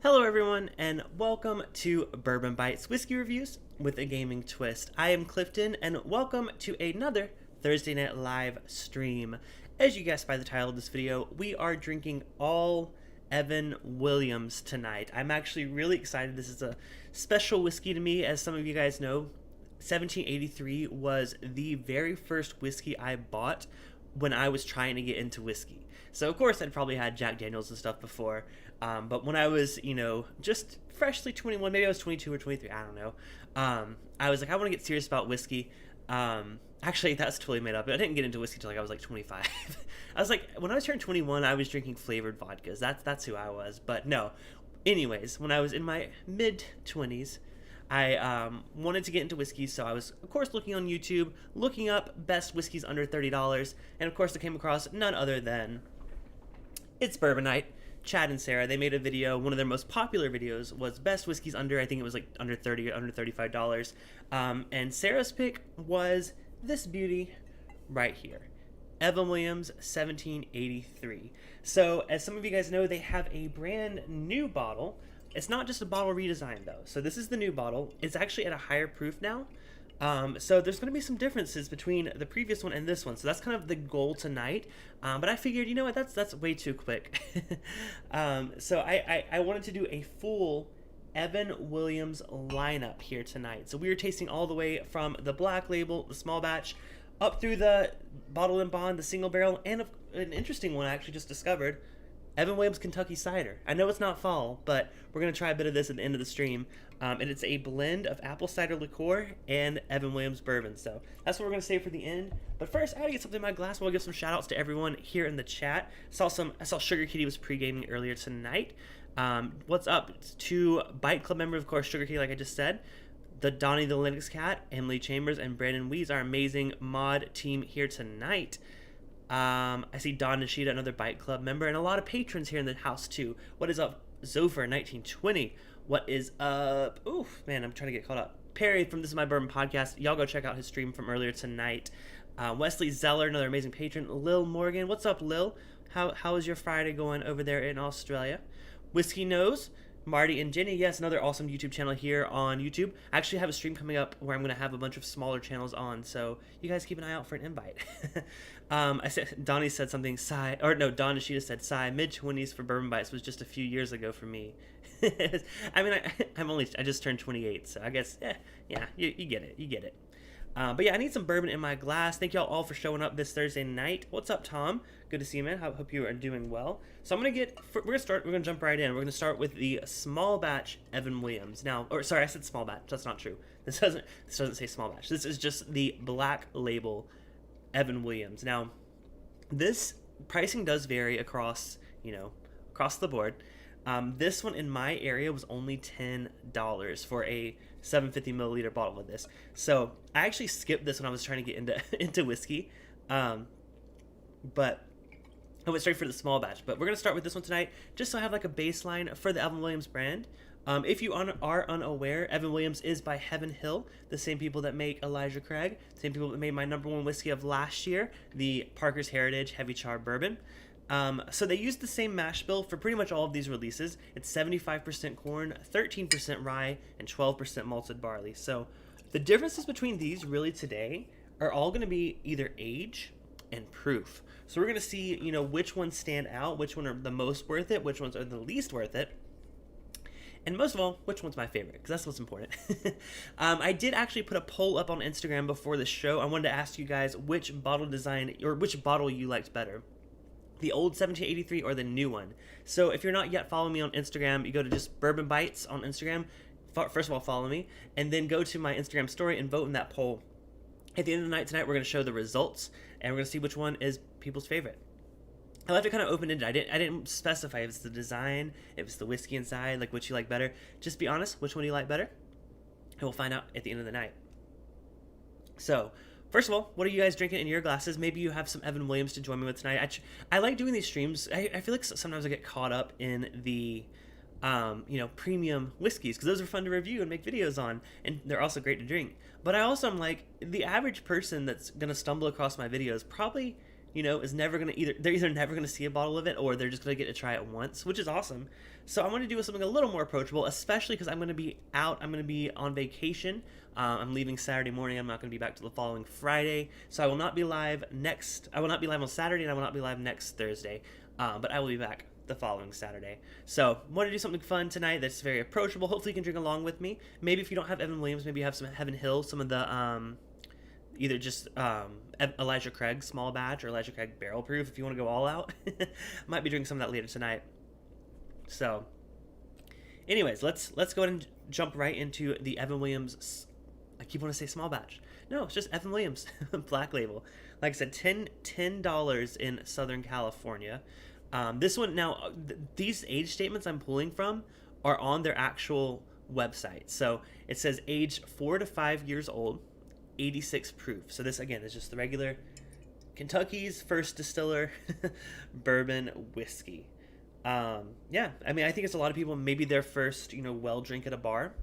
Hello everyone, and welcome to Bourbon Byte's Whiskey Reviews with a Gaming Twist. I am Clifton, and welcome to another Thursday Night Live stream. As you guessed by the title of this video, we are drinking all Evan Williams tonight. I'm actually really excited. This is a special whiskey to me. As some of you guys know, 1783 was the very first whiskey I bought when I was trying to get into whiskey. So of course I'd probably had Jack Daniels and stuff before, but when I was, just freshly 21, maybe I was 22 or 23, I don't know, I was like, I want to get serious about whiskey. Actually, that's totally made up. I didn't get into whiskey until I was like 25. I was like, when I was turning 21, I was drinking flavored vodkas. That's who I was. But no. Anyways, when I was in my mid-20s, I wanted to get into whiskey, so I was, of course, looking on YouTube, looking up best whiskeys under $30, and of course I came across none other than It's Bourbon Night. Chad and Sarah, they made a video. One of their most popular videos was best whiskeys under, I think it was like under 30 or under $35. And Sarah's pick was this beauty right here. Evan Williams 1783. So as some of you guys know, they have a brand new bottle. It's not just a bottle redesign though. So this is the new bottle. It's actually at a higher proof now. So there's going to be some differences between the previous one and this one. So that's kind of the goal tonight. But I figured, you know what, that's way too quick. So I wanted to do a full Evan Williams lineup here tonight. So we are tasting all the way from the black label, the small batch, up through the bottle and bond, the single barrel, and an interesting one I actually just discovered, Evan Williams Kentucky Cider. I know it's not fall, but we're going to try a bit of this at the end of the stream. And it's a blend of apple cider liqueur and Evan Williams bourbon. So that's what we're going to save for the end. But first, I got to get something in my glass. We'll give some shout outs to everyone here in the chat. I saw Sugar Kitty was pre-gaming earlier tonight. What's up to Byte Club member, of course, Sugar Kitty, like I just said. The Donnie the Linux Cat, Emily Chambers, and Brandon Wees, our amazing mod team here tonight. I see Don Nishida, another Byte Club member, and a lot of patrons here in the house too. What is up, Zofer1920? What is up? Oof, man, I'm trying to get caught up. Perry from This Is My Bourbon Podcast. Y'all go check out his stream from earlier tonight. Wesley Zeller, another amazing patron. Lil Morgan, what's up, Lil? How is your Friday going over there in Australia? Whiskey Nose, Marty and Jenny, yes, another awesome YouTube channel here on YouTube. I actually have a stream coming up where I'm going to have a bunch of smaller channels on, so you guys keep an eye out for an invite. I said Donnie said something. Don Nishida said mid-20s for Bourbon Bites was just a few years ago for me. I mean, I just turned 28, so I guess you get it. But yeah, I need some bourbon in my glass. Thank y'all all for showing up this Thursday night. What's up, Tom? Good to see you, man. Hope you are doing well. So we're gonna jump right in. We're gonna start with the small batch Evan Williams. I said small batch. That's not true. This doesn't say small batch. This is just the black label Evan Williams. Now, this pricing does vary across the board. This one in my area was only $10 for a 750 milliliter bottle of this. So I actually skipped this when I was trying to get into whiskey, but I went straight for the small batch. But we're gonna start with this one tonight, just so I have like a baseline for the Evan Williams brand. If you are unaware, Evan Williams is by Heaven Hill, the same people that make Elijah Craig, the same people that made my #1 whiskey of last year, the Parker's Heritage Heavy Char Bourbon. So they used the same mash bill for pretty much all of these releases. It's 75% corn, 13% rye, and 12% malted barley. So the differences between these really today are all going to be either age and proof. So we're going to see, which ones stand out, which one are the most worth it, which ones are the least worth it. And most of all, which one's my favorite? Because that's what's important. I did actually put a poll up on Instagram before the show. I wanted to ask you guys which bottle design or which bottle you liked better, the old 1783 or the new one. So if you're not yet following me on Instagram, you go to just Bourbon Bites on Instagram. first of all, follow me, and then go to my Instagram story and vote in that poll. At the end of the night tonight, we're going to show the results, and we're going to see which one is people's favorite. I left it kind of open-ended. I didn't specify if it's the design, if it's the whiskey inside, like which you like better. Just be honest, which one do you like better? And we'll find out at the end of the night. So, first of all, what are you guys drinking in your glasses? Maybe you have some Evan Williams to join me with tonight. I like doing these streams. I feel like sometimes I get caught up in the premium whiskeys, because those are fun to review and make videos on, and they're also great to drink. But I also am like, the average person that's going to stumble across my videos probably, is never going to they're either never going to see a bottle of it, or they're just going to get to try it once, which is awesome. So I want to do something a little more approachable, especially because I'm going to be out. I'm going to be on vacation. I'm leaving Saturday morning. I'm not going to be back till the following Friday. So I will not be live on Saturday, and I will not be live next Thursday. But I will be back the following Saturday. So want to do something fun tonight that's very approachable. Hopefully you can drink along with me. Maybe if you don't have Evan Williams, maybe you have some Heaven Hill, some of the either just Elijah Craig small batch or Elijah Craig barrel proof if you want to go all out. Might be drinking some of that later tonight. So anyways, let's go ahead and jump right into the Evan Williams. I keep wanting to say small batch. No, it's just Evan Williams Black Label. Like I said, $10 in Southern California. This one now, these age statements I'm pulling from are on their actual website. So it says age 4 to 5 years old, 86 proof. So this again is just the regular Kentucky's first distiller bourbon whiskey. Yeah, I mean, I think it's a lot of people, maybe their first, well drink at a bar.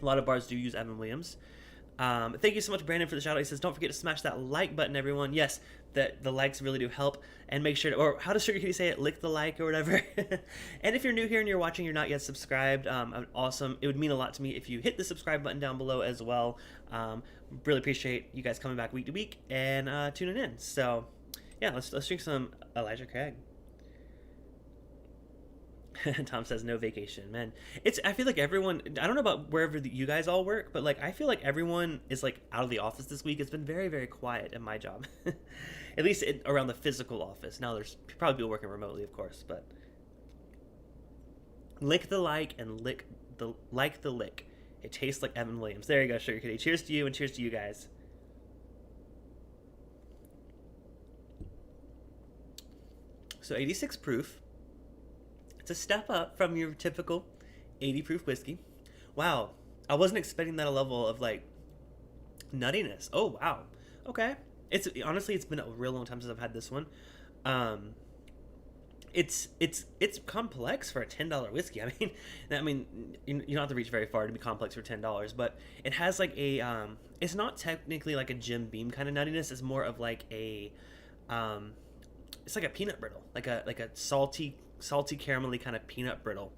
A lot of bars do use Evan Williams. Thank you so much, Brandon, for the shout out. He says, don't forget to smash that like button, everyone. Yes, the likes really do help. And make sure to, or how does Sugar Kitty say it? Lick the like or whatever. And if you're new here and you're watching, you're not yet subscribed, awesome. It would mean a lot to me if you hit the subscribe button down below as well. Really appreciate you guys coming back week to week and tuning in. So yeah, let's drink some Elijah Craig. Tom says no vacation, man. I feel like everyone, I don't know about wherever you guys all work, but like I feel like everyone is like out of the office this week. It's been very, very quiet at my job. At least around the physical office. Now there's probably people working remotely, of course, but lick the like and lick the lick. It tastes like Evan Williams. There you go, Sugar Kitty. Cheers to you and cheers to you guys. So 86 proof. It's a step up from your typical 80 proof whiskey. Wow, I wasn't expecting that level of like nuttiness. Oh wow, okay. It's honestly, it's been a real long time since I've had this one. It's complex for a $10 whiskey. I mean, you don't have to reach very far to be complex for $10, but it has like a it's not technically like a Jim Beam kind of nuttiness. It's more of like a it's like a peanut brittle, like a salty caramelly kind of peanut brittle.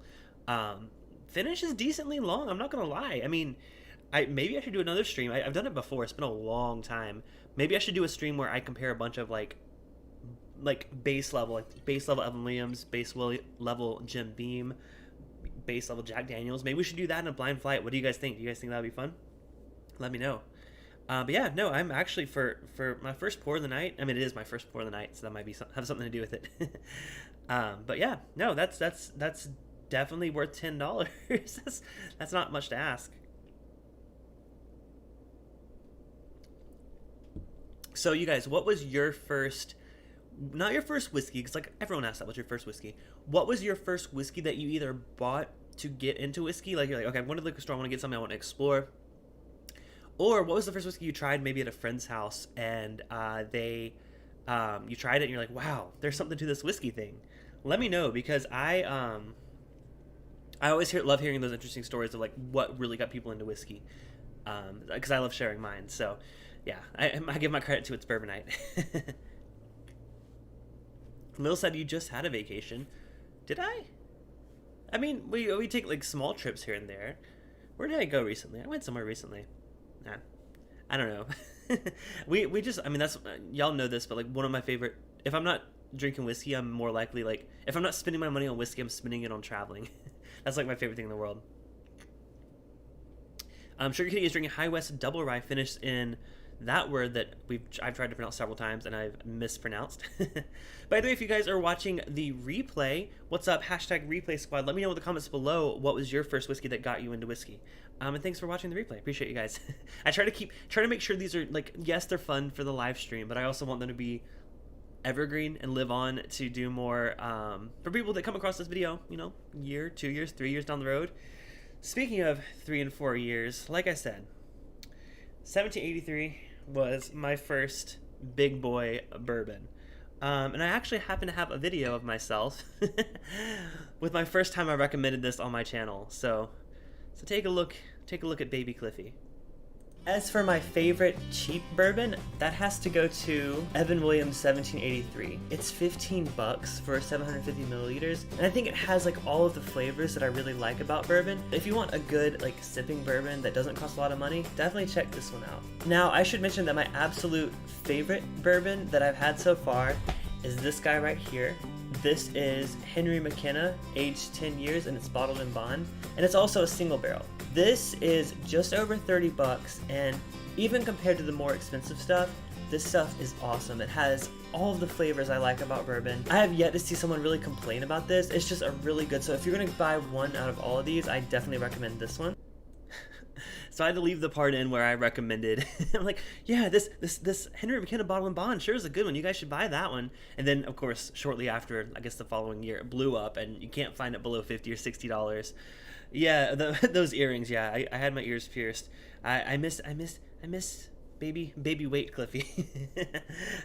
Finish is decently long, I'm not gonna lie. I mean, maybe I should do another stream. I've done it before. It's been a long time. Maybe I should do a stream where I compare a bunch of like base level Evan Williams, base level Jim Beam, base level Jack Daniels. Maybe we should do that in a blind flight. What do you guys think? Do you guys think that would be fun? Let me know. But yeah, no, I'm actually for my first pour of the night. I mean, it is my first pour of the night, so that might be have something to do with it. But yeah, no, that's definitely worth $10. that's not much to ask. So you guys, what was your first, not your first whiskey, because like everyone asks that, what's your first whiskey? What was your first whiskey that you either bought to get into whiskey? Like you're like, okay, I want to liquor store, I want to get something, I want to explore. Or what was the first whiskey you tried maybe at a friend's house and you tried it and you're like, wow, there's something to this whiskey thing. Let me know, because I always love hearing those interesting stories of like what really got people into whiskey, because I love sharing mine. So yeah, I give my credit to its Bourbonite. Lil said you just had a vacation. Did I? I mean, we take like small trips here and there. Where did I go recently? I went somewhere recently. Nah, I don't know. we just, I mean, that's, y'all know this, but like one of my favorite, if I'm not drinking whiskey, I'm more likely like, if I'm not spending my money on whiskey, I'm spending it on traveling. That's like my favorite thing in the world. Sugar Kitty is drinking High West Double Rye, finished in that word that I've tried to pronounce several times and I've mispronounced. By the way, if you guys are watching the replay, what's up? Hashtag replay squad. Let me know in the comments below what was your first whiskey that got you into whiskey. And thanks for watching the replay. Appreciate you guys. I try to make sure these are like, yes, they're fun for the live stream, but I also want them to be evergreen and live on to do more for people that come across this video, you know, year, 2 years, 3 years down the road. Speaking of 3 and 4 years, like I said, 1783 was my first big boy bourbon. And I actually happen to have a video of myself with my first time I recommended this on my channel. So take a look at Baby Cliffy. As for my favorite cheap bourbon, that has to go to Evan Williams 1783. It's $15 for 750 milliliters, and I think it has like all of the flavors that I really like about bourbon. If you want a good like sipping bourbon that doesn't cost a lot of money, definitely check this one out. Now, I should mention that my absolute favorite bourbon that I've had so far is this guy right here. This is Henry McKenna, aged 10 years, and it's bottled in bond, and it's also a single barrel. This is just over $30, and even compared to the more expensive stuff, this stuff is awesome. It has all of the flavors I like about bourbon. I have yet to see someone really complain about this. It's just a really good, so if you're gonna buy one out of all of these, I definitely recommend this one. So I had to leave the part in where I recommended. I'm like, yeah, this Henry McKenna bottle and bond sure is a good one. You guys should buy that one. And then, of course, shortly after, I guess the following year, it blew up, and you can't find it below $50 or $60. Yeah, those earrings. Yeah, I had my ears pierced. I miss baby weight Cliffy.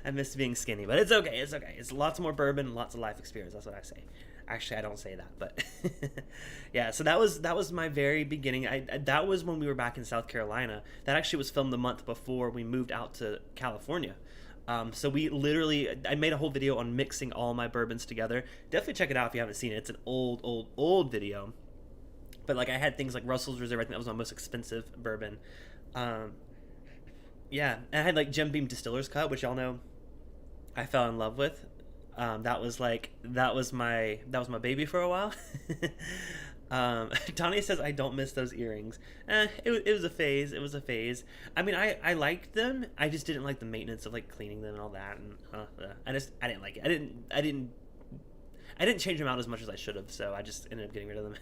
I miss being skinny, but it's okay. It's okay. It's lots more bourbon, lots of life experience. That's what I say. Actually, I don't say that, but yeah. So that was my very beginning. That was when we were back in South Carolina. That actually was filmed the month before we moved out to California. So I made a whole video on mixing all my bourbons together. Definitely check it out if you haven't seen it. It's an old video. But like I had things like Russell's Reserve. I think that was my most expensive bourbon. Yeah, and I had like Jim Beam Distiller's Cut, which y'all know I fell in love with. That was my baby for a while. Tanya says I don't miss those earrings. It was a phase. It was a phase. I mean, I liked them. I just didn't like the maintenance of like cleaning them and all that. And I didn't like it. I didn't change them out as much as I should have. So I just ended up getting rid of them.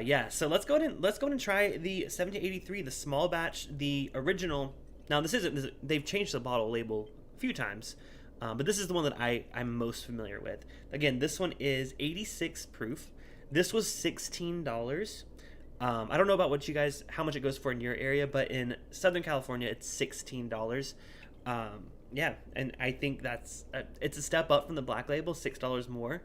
Yeah. So let's go ahead and try the 1783, the small batch, the original. Now they've changed the bottle label a few times. But this is the one that I'm most familiar with. Again, this one is 86 proof. This was $16. I don't know about how much it goes for in your area, but in Southern California, it's $16. Yeah, and I think it's a step up from the black label, $6 more.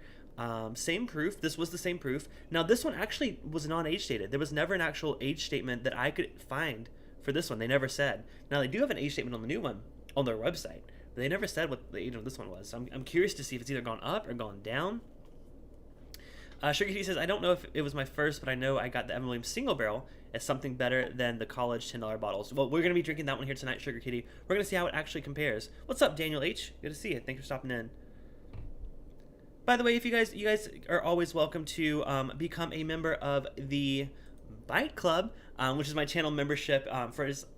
Same proof. This was the same proof. Now, this one actually was non-age stated. There was never an actual age statement that I could find for this one. They never said. Now, they do have an age statement on the new one on their website. They never said what the age of this one was. So I'm curious to see if it's either gone up or gone down. Sugar Kitty says, I don't know if it was my first, but I know I got the Evan Williams single barrel as something better than the college $10 bottles. Well, we're going to be drinking that one here tonight, Sugar Kitty. We're going to see how it actually compares. What's up, Daniel H? Good to see you. Thanks for stopping in. By the way, if you guys are always welcome to become a member of the Byte Club, which is my channel membership.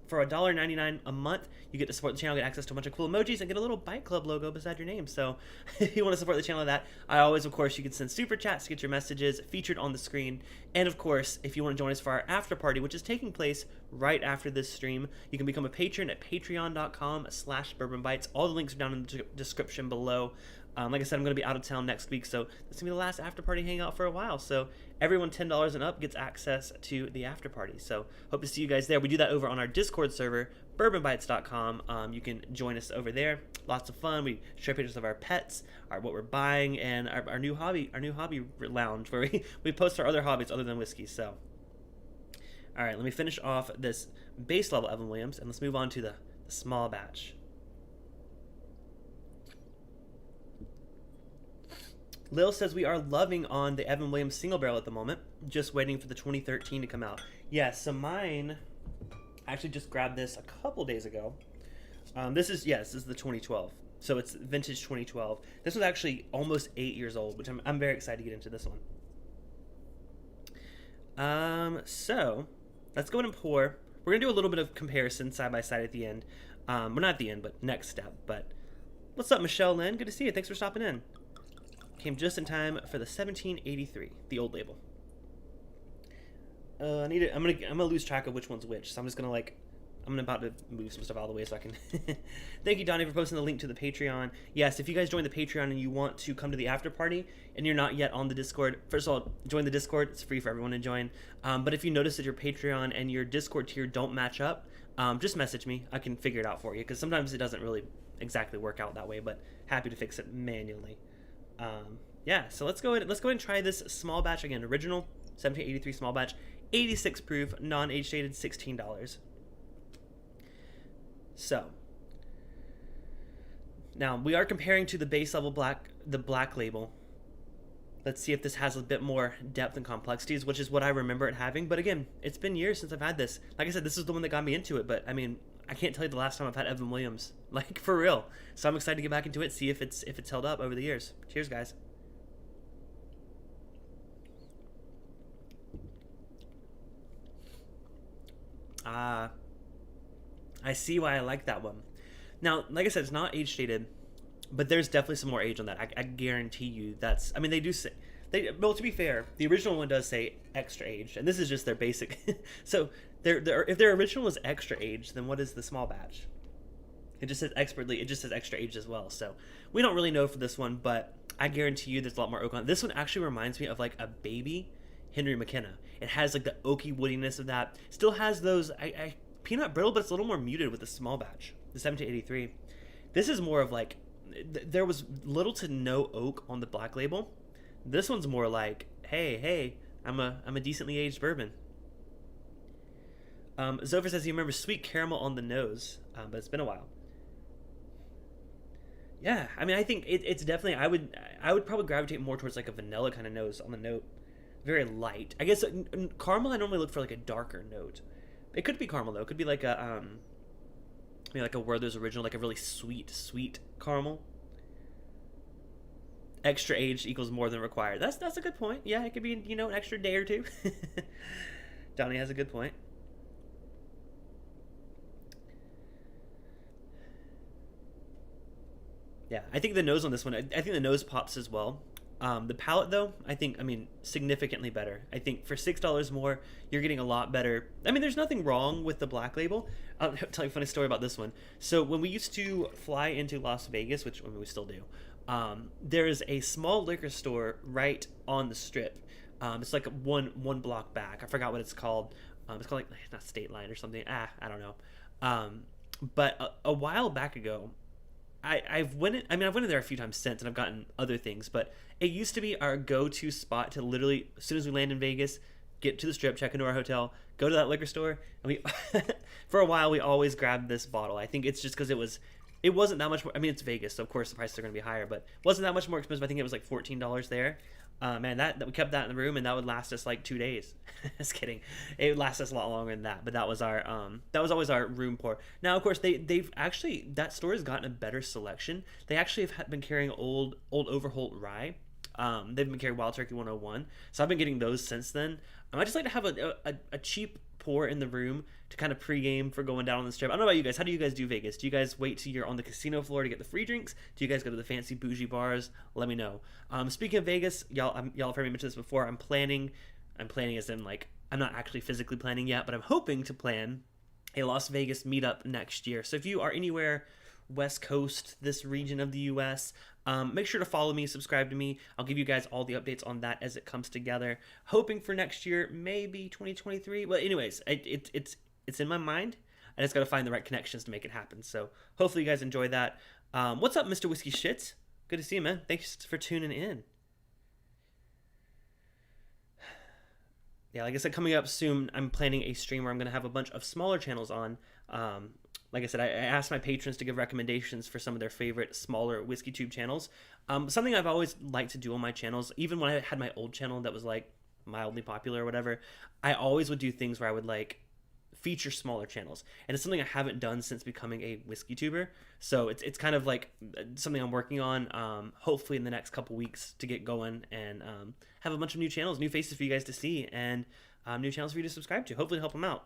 For $1.99 a month, you get to support the channel, get access to a bunch of cool emojis, and get a little Byte Club logo beside your name. So if you want to support the channel with that, of course, you can send super chats to get your messages featured on the screen. And of course, if you want to join us for our after party, which is taking place right after this stream, you can become a patron at patreon.com/bourbonbytes. All the links are down in the description below. Like I said, I'm going to be out of town next week, so this is going to be the last after party hangout for a while. So everyone $10 and up gets access to the after party. So hope to see you guys there. We do that over on our Discord server, bourbonbytes.com. You can join us over there. Lots of fun. We share pictures of our pets, what we're buying, and our new hobby lounge where we post our other hobbies other than whiskey. So, all right, let me finish off this base level Evan Williams, and let's move on to the small batch. Lil says we are loving on the Evan Williams single barrel at the moment, just waiting for the 2013 to come out. Yeah, so mine, I actually just grabbed this a couple days ago. This is the 2012. So it's vintage 2012. This was actually almost 8 years old, which I'm very excited to get into this one. So let's go ahead and pour we're gonna do a little bit of comparison side by side at the end. Well, not at the end, but next step. But what's up, Michelle Lynn? Good to see you. Thanks for stopping in. Came just in time for the 1783, the old label. I'm gonna lose track of which one's which, so I'm just gonna I'm about to move some stuff out of the way so I can. Thank you, Donnie, for posting the link to the Patreon. Yes, if you guys join the Patreon and you want to come to the after party and you're not yet on the Discord, first of all, join the Discord. It's free for everyone to join. But if you notice that your Patreon and your Discord tier don't match up, just message me. I can figure it out for you, because sometimes it doesn't really exactly work out that way. But happy to fix it manually. Yeah, so let's go ahead and try this small batch again. Original 1783 small batch, 86 proof, non-age dated, $16. So now we are comparing to the base level the black label. Let's see if this has a bit more depth and complexities, which is what I remember it having. But again, it's been years since I've had this. Like I said, this is the one that got me into it. But I mean, I can't tell you the last time I've had Evan Williams, like, for real. So I'm excited to get back into it, see if it's held up over the years. Cheers, guys. I see why I like that one. Now, like I said, it's not age dated, but there's definitely some more age on that. I guarantee you that's. I mean, they do say. Well, to be fair, the original one does say extra age, and this is just their basic. So, if their original was extra age, then what is the small batch? It just says expertly. It just says extra age as well. So we don't really know for this one, but I guarantee you there's a lot more oak on it. This one actually reminds me of like a baby Henry McKenna. It has like the oaky woodiness of that. Still has those peanut brittle, but it's a little more muted with the small batch, the 1783. This is more of like, there was little to no oak on the black label. This one's more like, hey, I'm a decently aged bourbon. Zopher says he remembers sweet caramel on the nose, but it's been a while. Yeah, I mean, I think it's definitely, I would probably gravitate more towards like a vanilla kind of nose on the note. Very light. I guess caramel, I normally look for like a darker note. It could be caramel though. It could be like a maybe like a Werther's Original, like a really sweet caramel. Extra age equals more than required. That's a good point. Yeah, it could be, an extra day or two. Donnie has a good point. Yeah, I think the nose on this one, I think the nose pops as well. The palate, though, I mean, significantly better. I think for $6 more, you're getting a lot better. I mean, there's nothing wrong with the black label. I'll tell you a funny story about this one. So when we used to fly into Las Vegas, which we still do, there is a small liquor store right on the strip. It's like one block back. I forgot what it's called. It's called like, not State Line or something. I don't know. But a while back ago, I've went in there a few times since, and I've gotten other things, but it used to be our go-to spot to literally, as soon as we land in Vegas, get to the strip, check into our hotel, go to that liquor store, and we, for a while, we always grabbed this bottle. I think it's just because it wasn't that much more. I mean, it's Vegas, so of course the prices are going to be higher, but it wasn't that much more expensive. I think it was like $14 there. Man, that we kept that in the room, and that would last us like 2 days. Just kidding. It would last us a lot longer than that. But that was always our room pour. Now, of course, they've actually, that store has gotten a better selection. They actually have been carrying old Overholt rye. They've been carrying Wild Turkey 101. So I've been getting those since then. I just like to have a cheap pour in the room to kind of pregame for going down on the strip. I don't know about you guys. How do you guys do Vegas? Do you guys wait till you're on the casino floor to get the free drinks? Do you guys go to the fancy bougie bars? Let me know. Speaking of Vegas, y'all have heard me mention this before. I'm planning as in like, I'm not actually physically planning yet, but I'm hoping to plan a Las Vegas meetup next year. So if you are anywhere West Coast, this region of the U.S., make sure to follow me, subscribe to me. I'll give you guys all the updates on that as it comes together. Hoping for next year, maybe 2023. Well, anyways, it's in my mind. I just got to find the right connections to make it happen. So hopefully you guys enjoy that. What's up, Mr. Whiskey Shits? Good to see you, man. Thanks for tuning in. Yeah, like I said, coming up soon, I'm planning a stream where I'm going to have a bunch of smaller channels on. Like I said, I asked my patrons to give recommendations for some of their favorite smaller whiskey tube channels. Something I've always liked to do on my channels, even when I had my old channel that was like mildly popular or whatever, I always would do things where I would like feature smaller channels, and it's something I haven't done since becoming a whiskey tuber. So it's kind of like something I'm working on, hopefully in the next couple weeks to get going and have a bunch of new channels, new faces for you guys to see, and new channels for you to subscribe to. Hopefully help them out.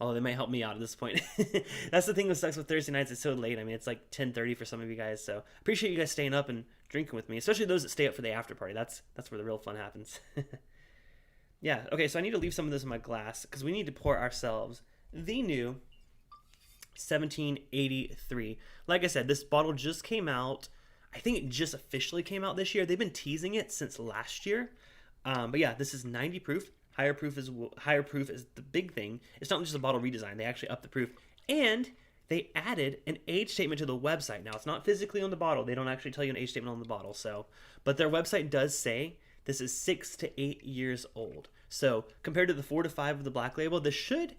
Although they might help me out at this point. That's the thing that sucks with Thursday nights. It's so late. I mean, it's like 10:30 for some of you guys. So appreciate you guys staying up and drinking with me, especially those that stay up for the after party. That's where the real fun happens. Yeah. Okay. So I need to leave some of this in my glass because we need to pour ourselves the new 1783. Like I said, this bottle just came out. I think it just officially came out this year. They've been teasing it since last year. But yeah, this is 90 proof. Higher proof is the big thing. It's not just a bottle redesign. They actually upped the proof, and they added an age statement to the website. Now it's not physically on the bottle. They don't actually tell you an age statement on the bottle. So, but their website does say this is 6 to 8 years old. So compared to the 4 to 5 of the black label, this should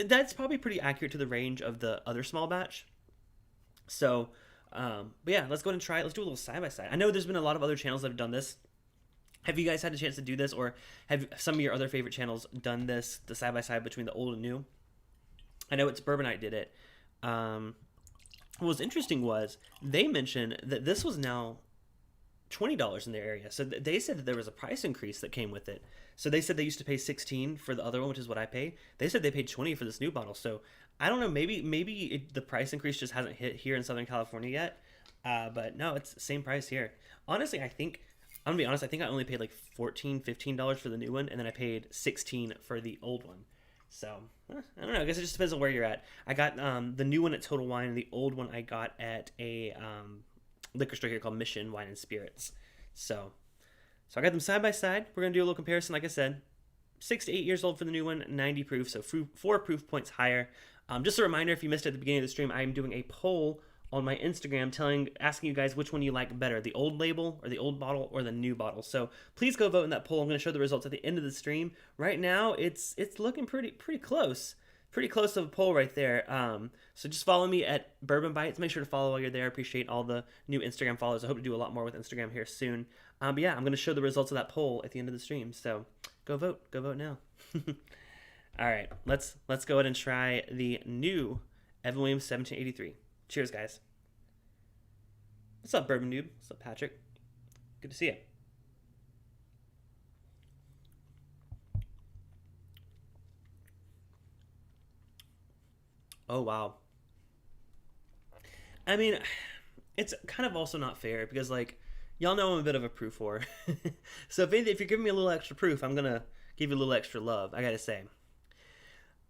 that's probably pretty accurate to the range of the other small batch. So, but yeah, let's go ahead and try it. Let's do a little side by side. I know there's been a lot of other channels that have done this. Have you guys had a chance to do this, or have some of your other favorite channels done this, the side by side between the old and new? I know it's Bourbonite did it. What was interesting was they mentioned that this was now $20 in their area. So they said that there was a price increase that came with it. So they said they used to pay $16 for the other one, which is what I pay. They said they paid $20 for this new bottle. So I don't know, maybe the price increase just hasn't hit here in Southern California yet. But no, it's the same price here. Honestly, I'm gonna be honest, I think I only paid like $14, $15 for the new one, and then I paid $16 for the old one. So, I don't know, I guess it just depends on where you're at. I got the new one at Total Wine, and the old one I got at a liquor store here called Mission Wine and Spirits. So I got them side by side. We're gonna do a little comparison, like I said. 6 to 8 years old for the new one, 90 proof, so 4 proof points higher. Just a reminder, if you missed it at the beginning of the stream, I'm doing a poll on my Instagram asking you guys which one you like better, the old label or the old bottle or the new bottle. So please go vote in that poll. I'm going to show the results at the end of the stream. Right now, it's looking pretty close. Pretty close to a poll right there. So just follow me at Bourbon Bytes. Make sure to follow while you're there. I appreciate all the new Instagram followers. I hope to do a lot more with Instagram here soon. But yeah, I'm going to show the results of that poll at the end of the stream. So go vote. Go vote now. All right, let's go ahead and try the new Evan Williams 1783. Cheers, guys. What's up, Bourbon Noob? What's up, Patrick? Good to see you. Oh, wow. I mean, it's kind of also not fair because, like, y'all know I'm a bit of a proof whore. So if you're giving me a little extra proof, I'm going to give you a little extra love, I gotta say.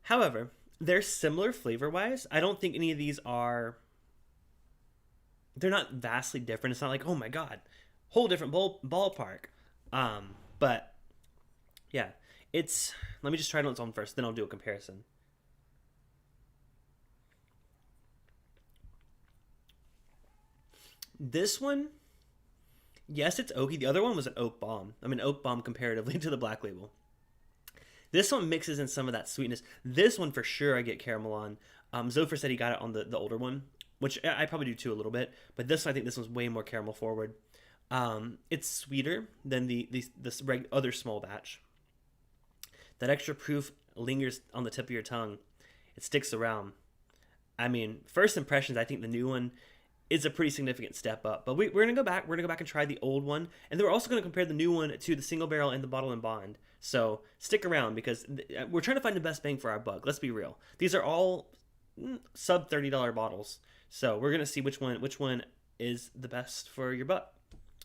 However, they're similar flavor-wise. I don't think any of these are... They're not vastly different. It's not like, oh my god, whole different ballpark. But yeah, let me just try it on its own first, then I'll do a comparison. This one, yes, it's oaky. The other one was an oak bomb. I mean, oak bomb comparatively to the black label. This one mixes in some of that sweetness. This one for sure I get caramel on. Zopher said he got it on the older one, which I probably do too a little bit. But I think this one's way more caramel forward. It's sweeter than this other small batch. That extra proof lingers on the tip of your tongue. It sticks around. I mean, first impressions, I think the new one is a pretty significant step up. But we're gonna go back. We're gonna go back and try the old one, and then we're also gonna compare the new one to the single barrel and the bottle and bond. So stick around because we're trying to find the best bang for our buck. Let's be real. These are all sub $30 bottles. So we're gonna see which one is the best for your buck.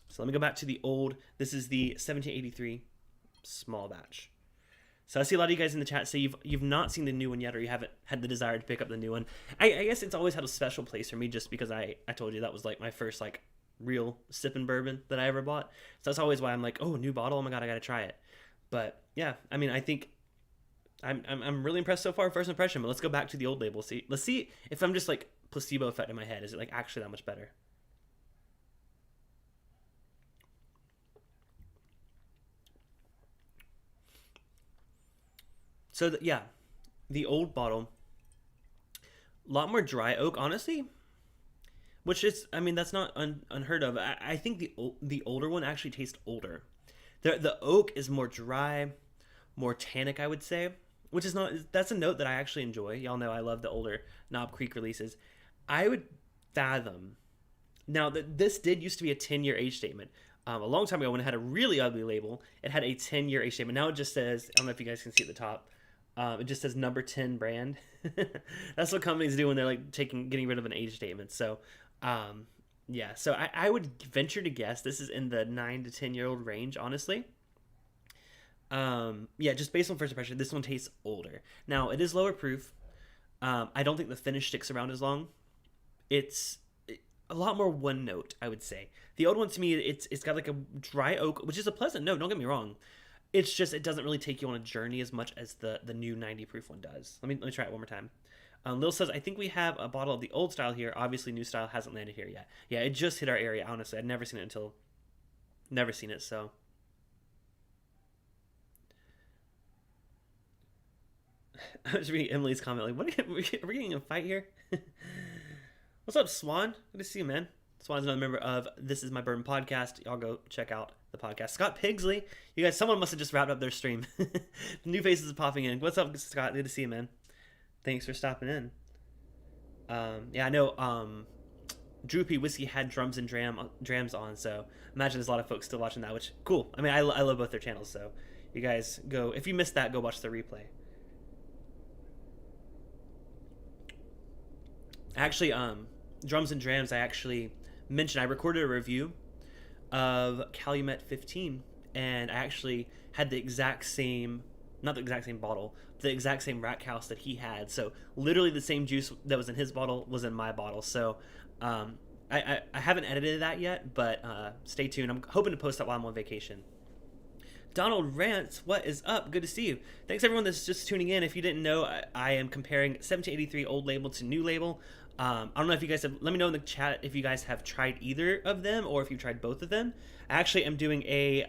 So let me go back to the old. This is the 1783 small batch. So I see a lot of you guys in the chat say you've not seen the new one yet, or you haven't had the desire to pick up the new one. I guess it's always had a special place for me just because I told you that was like my first like real sipping bourbon that I ever bought. So that's always why I'm like, oh, new bottle, oh my god, I gotta try it. But yeah, I mean, I think I'm really impressed so far, first impression. But let's go back to the old label. Let's see if I'm just like placebo effect in my head. Is it like actually that much better? So yeah, the old bottle, a lot more dry oak, honestly. Which is, I mean, that's not unheard of. I think the older one actually tastes older. The oak is more dry, more tannic, I would say. Which is that's a note that I actually enjoy. Y'all know I love the older Knob Creek releases. I would fathom. Now, this did used to be a 10-year age statement. A long time ago when it had a really ugly label, it had a 10-year age statement. Now it just says, I don't know if you guys can see at the top, It just says number 10 brand. That's what companies do when they're like getting rid of an age statement. So, um, yeah. So I would venture to guess this is in the 9 to 10 year old range. Honestly, yeah. Just based on first impression, this one tastes older. Now it is lower proof. I don't think the finish sticks around as long. It's a lot more one note, I would say. The old one to me, it's got like a dry oak, which is a pleasant note. Don't get me wrong. It's just it doesn't really take you on a journey as much as the new 90 proof one does. Let me try it one more time. Lil says, I think we have a bottle of the old style here. Obviously, new style hasn't landed here yet. Yeah, it just hit our area. Honestly, I'd never seen it. So I was reading Emily's comment like, what are we getting in a fight here? What's up, Swan? Good to see you, man. Swan's another member of This Is My Bourbon podcast. Y'all go check out the podcast. Scott Pigsley, you guys, someone must have just wrapped up their stream. New faces are popping in. What's up, Scott? Good to see you, man. Thanks for stopping in. Yeah, I know Droopy Whiskey had drums and drams on, so imagine there's a lot of folks still watching that, which cool. I mean, I love both their channels, so you guys go, if you missed that, go watch the replay. Actually, drums and drams, I actually mentioned, I recorded a review of Calumet 15, and I actually had the exact same, not the exact same bottle, the exact same rack house that he had. So literally the same juice that was in his bottle was in my bottle. So I haven't edited that yet, but stay tuned. I'm hoping to post that while I'm on vacation. Donald Rants, what is up? Good to see you. Thanks everyone that's just tuning in. If you didn't know, I am comparing 1783 old label to new label. I don't know if you guys have, let me know in the chat if you guys have tried either of them or if you've tried both of them. I actually am doing a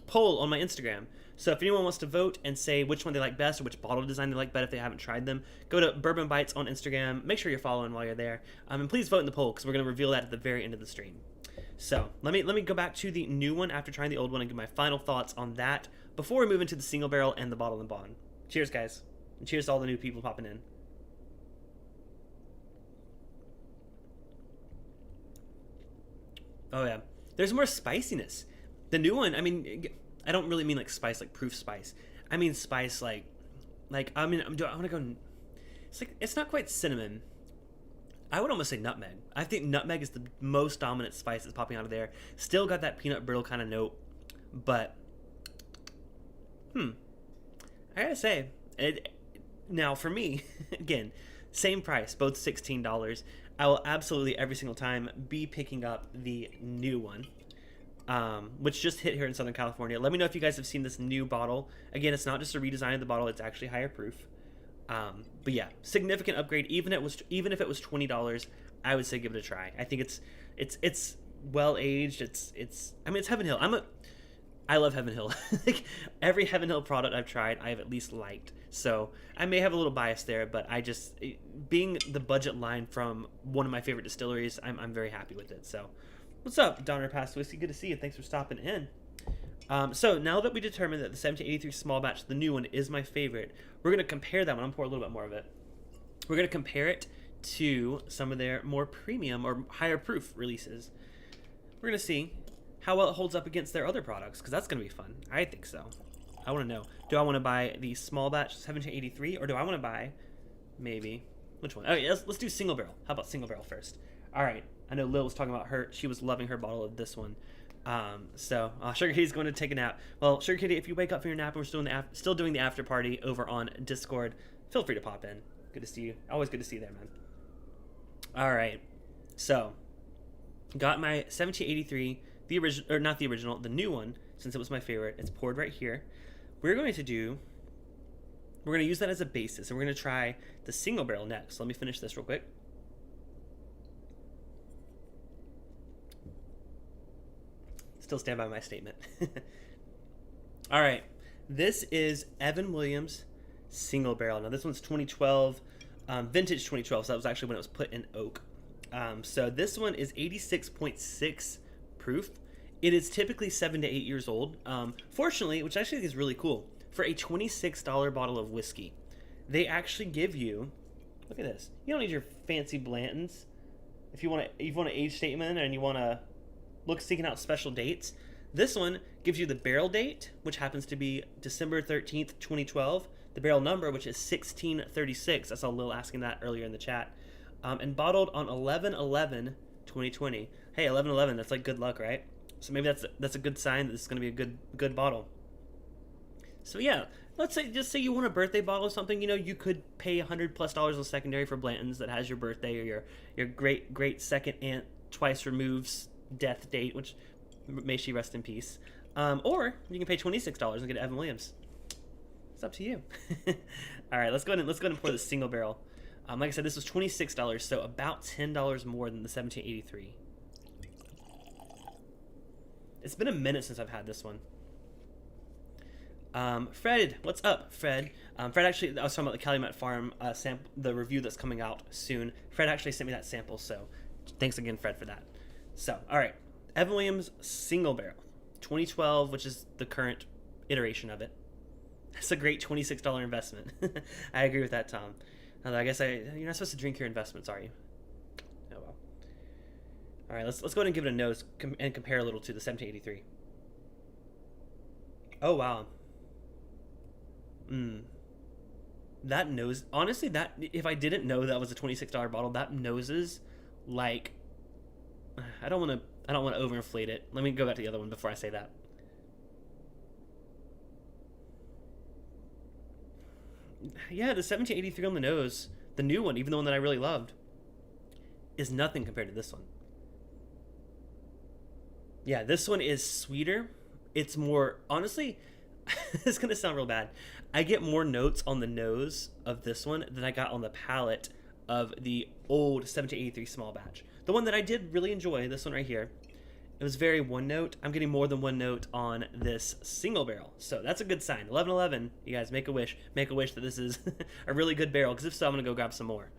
poll on my Instagram. So if anyone wants to vote and say which one they like best or which bottle design they like better if they haven't tried them, go to Bourbon Bytes on Instagram. Make sure you're following while you're there. And please vote in the poll because we're going to reveal that at the very end of the stream. So let me go back to the new one after trying the old one and give my final thoughts on that before we move into the single barrel and the bottle and bond. Cheers, guys. And cheers to all the new people popping in. Oh, yeah. There's more spiciness. The new one, I mean, I don't really mean like spice, like proof spice. I mean spice I want to go, it's not quite cinnamon. I would almost say nutmeg. I think nutmeg is the most dominant spice that's popping out of there. Still got that peanut brittle kind of note, but I gotta say, now for me, again, same price, both $16. I will absolutely every single time be picking up the new one, which just hit here in Southern California. Let me know if you guys have seen this new bottle. Again, it's not just a redesign of the bottle; it's actually higher proof. But yeah, significant upgrade. Even if it was $20, I would say give it a try. I think it's well aged. I mean, it's Heaven Hill. I love Heaven Hill. Like every Heaven Hill product I've tried, I have at least liked. So I may have a little bias there, but being the budget line from one of my favorite distilleries, I'm very happy with it. So what's up, Donner Pass Whiskey? Good to see you. Thanks for stopping in. So now that we determined that the 1783 small batch, the new one, is my favorite, we're going to compare that one. I'm going to pour a little bit more of it. We're going to compare it to some of their more premium or higher proof releases. We're going to see how well it holds up against their other products, because that's going to be fun. I think so. I want to know. Do I want to buy the small batch 1783, or do I want to buy maybe, which one? Okay, let's do single barrel. How about single barrel first? All right. I know Lil was talking about she was loving her bottle of this one. So Sugar Kitty's going to take a nap. Well, Sugar Kitty, if you wake up from your nap and we're still doing the after party over on Discord, feel free to pop in. Good to see you. Always good to see you there, man. All right. So, got my 1783, the original, or not the original, the new one, since it was my favorite. It's poured right here. We're going to use that as a basis, and we're going to try the single barrel next. Let me finish this real quick. Still stand by my statement. All right, this is Evan Williams single barrel. Now this one's 2012, vintage 2012, so that was actually when it was put in oak. So this one is 86.6 proof. It is typically 7 to 8 years old. Fortunately, which I actually think is really cool, for a $26 bottle of whiskey, they actually give you, look at this, you don't need your fancy Blantons. If you want an age statement and you want to seeking out special dates, this one gives you the barrel date, which happens to be December 13th, 2012. the barrel number, which is 1636. I saw Lil asking that earlier in the chat. And bottled on 11/11/2020. Hey, 11/11, that's like good luck, right? So maybe that's a good sign that this is going to be a good bottle. So yeah, let's say just say you want a birthday bottle or something. You could pay $100+ on secondary for Blanton's that has your birthday or your great second aunt twice removes death date, which may she rest in peace. Or you can pay $26 and get Evan Williams. It's up to you. All right, let's go ahead and pour the single barrel. Like I said, this was $26, so about $10 more than the 1783. It's been a minute since I've had this one. Fred, what's up, Fred? Fred actually, I was talking about the Calumet Farm sample, the review that's coming out soon. Fred actually sent me that sample, so thanks again, Fred, for that. So, all right, Evan Williams single barrel, 2012, which is the current iteration of it. That's a great $26 investment. I agree with that, Tom. Although I guess you're not supposed to drink your investments, are you? Oh well. All right, let's go ahead and give it a nose and compare a little to the 1783. Oh wow. That nose, honestly, that if I didn't know that was a $26 bottle, that noses like I don't want to overinflate it. Let me go back to the other one before I say that. Yeah, the 1783 on the nose, the new one, even the one that I really loved, is nothing compared to this one. Yeah, this one is sweeter. It's more, honestly, it's going to sound real bad. I get more notes on the nose of this one than I got on the palate of the old 1783 small batch. The one that I did really enjoy, this one right here, it was very one note. I'm getting more than one note on this single barrel. So that's a good sign. 11/11, you guys make a wish. Make a wish that this is a really good barrel, because if so, I'm going to go grab some more.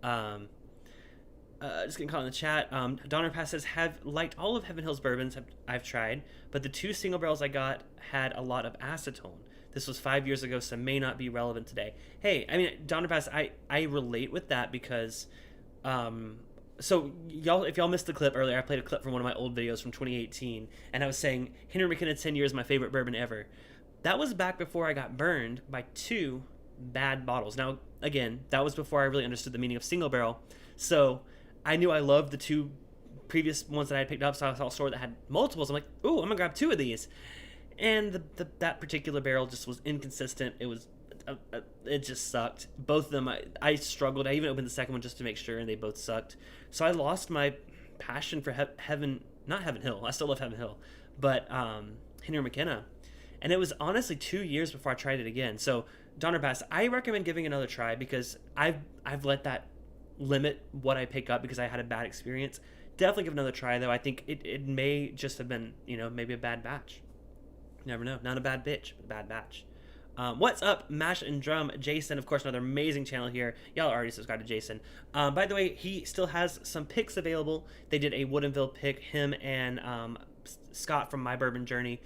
Just getting caught in the chat. Donner Pass says, have liked all of Heaven Hill's bourbons I've tried, but the 2 single barrels I got had a lot of acetone. This was 5 years ago, so may not be relevant today. Hey, I mean, Donner Pass, I relate with that because... So y'all, if y'all missed the clip earlier, I played a clip from one of my old videos from 2018, and I was saying Henry McKenna 10 years, my favorite bourbon ever. That was back before I got burned by 2 bad bottles. Now, again, that was before I really understood the meaning of single barrel. So I knew I loved the 2 previous ones that I had picked up, so I saw a store that had multiples. I'm like, ooh, I'm gonna grab 2 of these. And that particular barrel just was inconsistent. It was it just sucked. Both of them, I struggled. I even opened the second one just to make sure, and they both sucked. So I lost my passion for not Heaven Hill. I still love Heaven Hill, but Henry McKenna. And it was honestly 2 years before I tried it again. So Donner Pass, I recommend giving it another try because I've let that limit what I pick up because I had a bad experience. Definitely give it another try though. I think it may just have been, maybe a bad batch. You never know. Not a bad bitch, but a bad batch. What's up, Mash and Drum? Jason, of course, another amazing channel here. Y'all already subscribed to Jason. By the way, he still has some picks available. They did a Woodinville pick, him and Scott from My Bourbon Journey.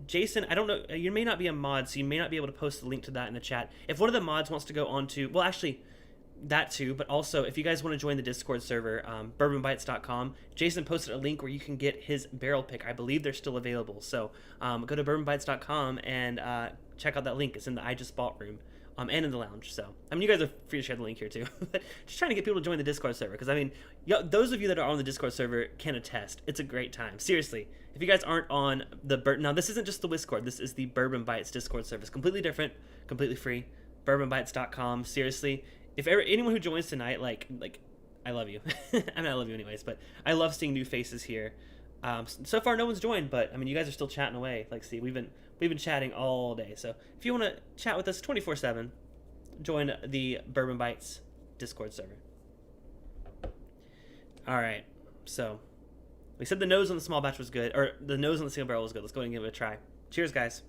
Jason, I don't know, you may not be a mod, so you may not be able to post the link to that in the chat. If one of the mods wants to go on to, well, actually, that too, but also if you guys want to join the Discord server, bourbonbytes.com, Jason posted a link where you can get his barrel pick. I believe they're still available. So go to bourbonbytes.com and check out that link. It's in the I Just Bought room and in the lounge. So, I mean, you guys are free to share the link here too. But just trying to get people to join the Discord server because, I mean, those of you that are on the Discord server can attest. It's a great time. Seriously, if you guys aren't on the now this isn't just the Discord. This is the Bourbon Bytes Discord server. It's completely different, completely free. bourbonbytes.com. Seriously. If anyone who joins tonight, like I love you. I mean, I love you anyways, but I love seeing new faces here. So far, no one's joined, but I mean, you guys are still chatting away. Like, see, we've been chatting all day. So if you want to chat with us 24/7, join the Bourbon Bytes Discord server. All right. So we said the nose on the small batch was good, or the nose on the single barrel was good. Let's go ahead and give it a try. Cheers, guys.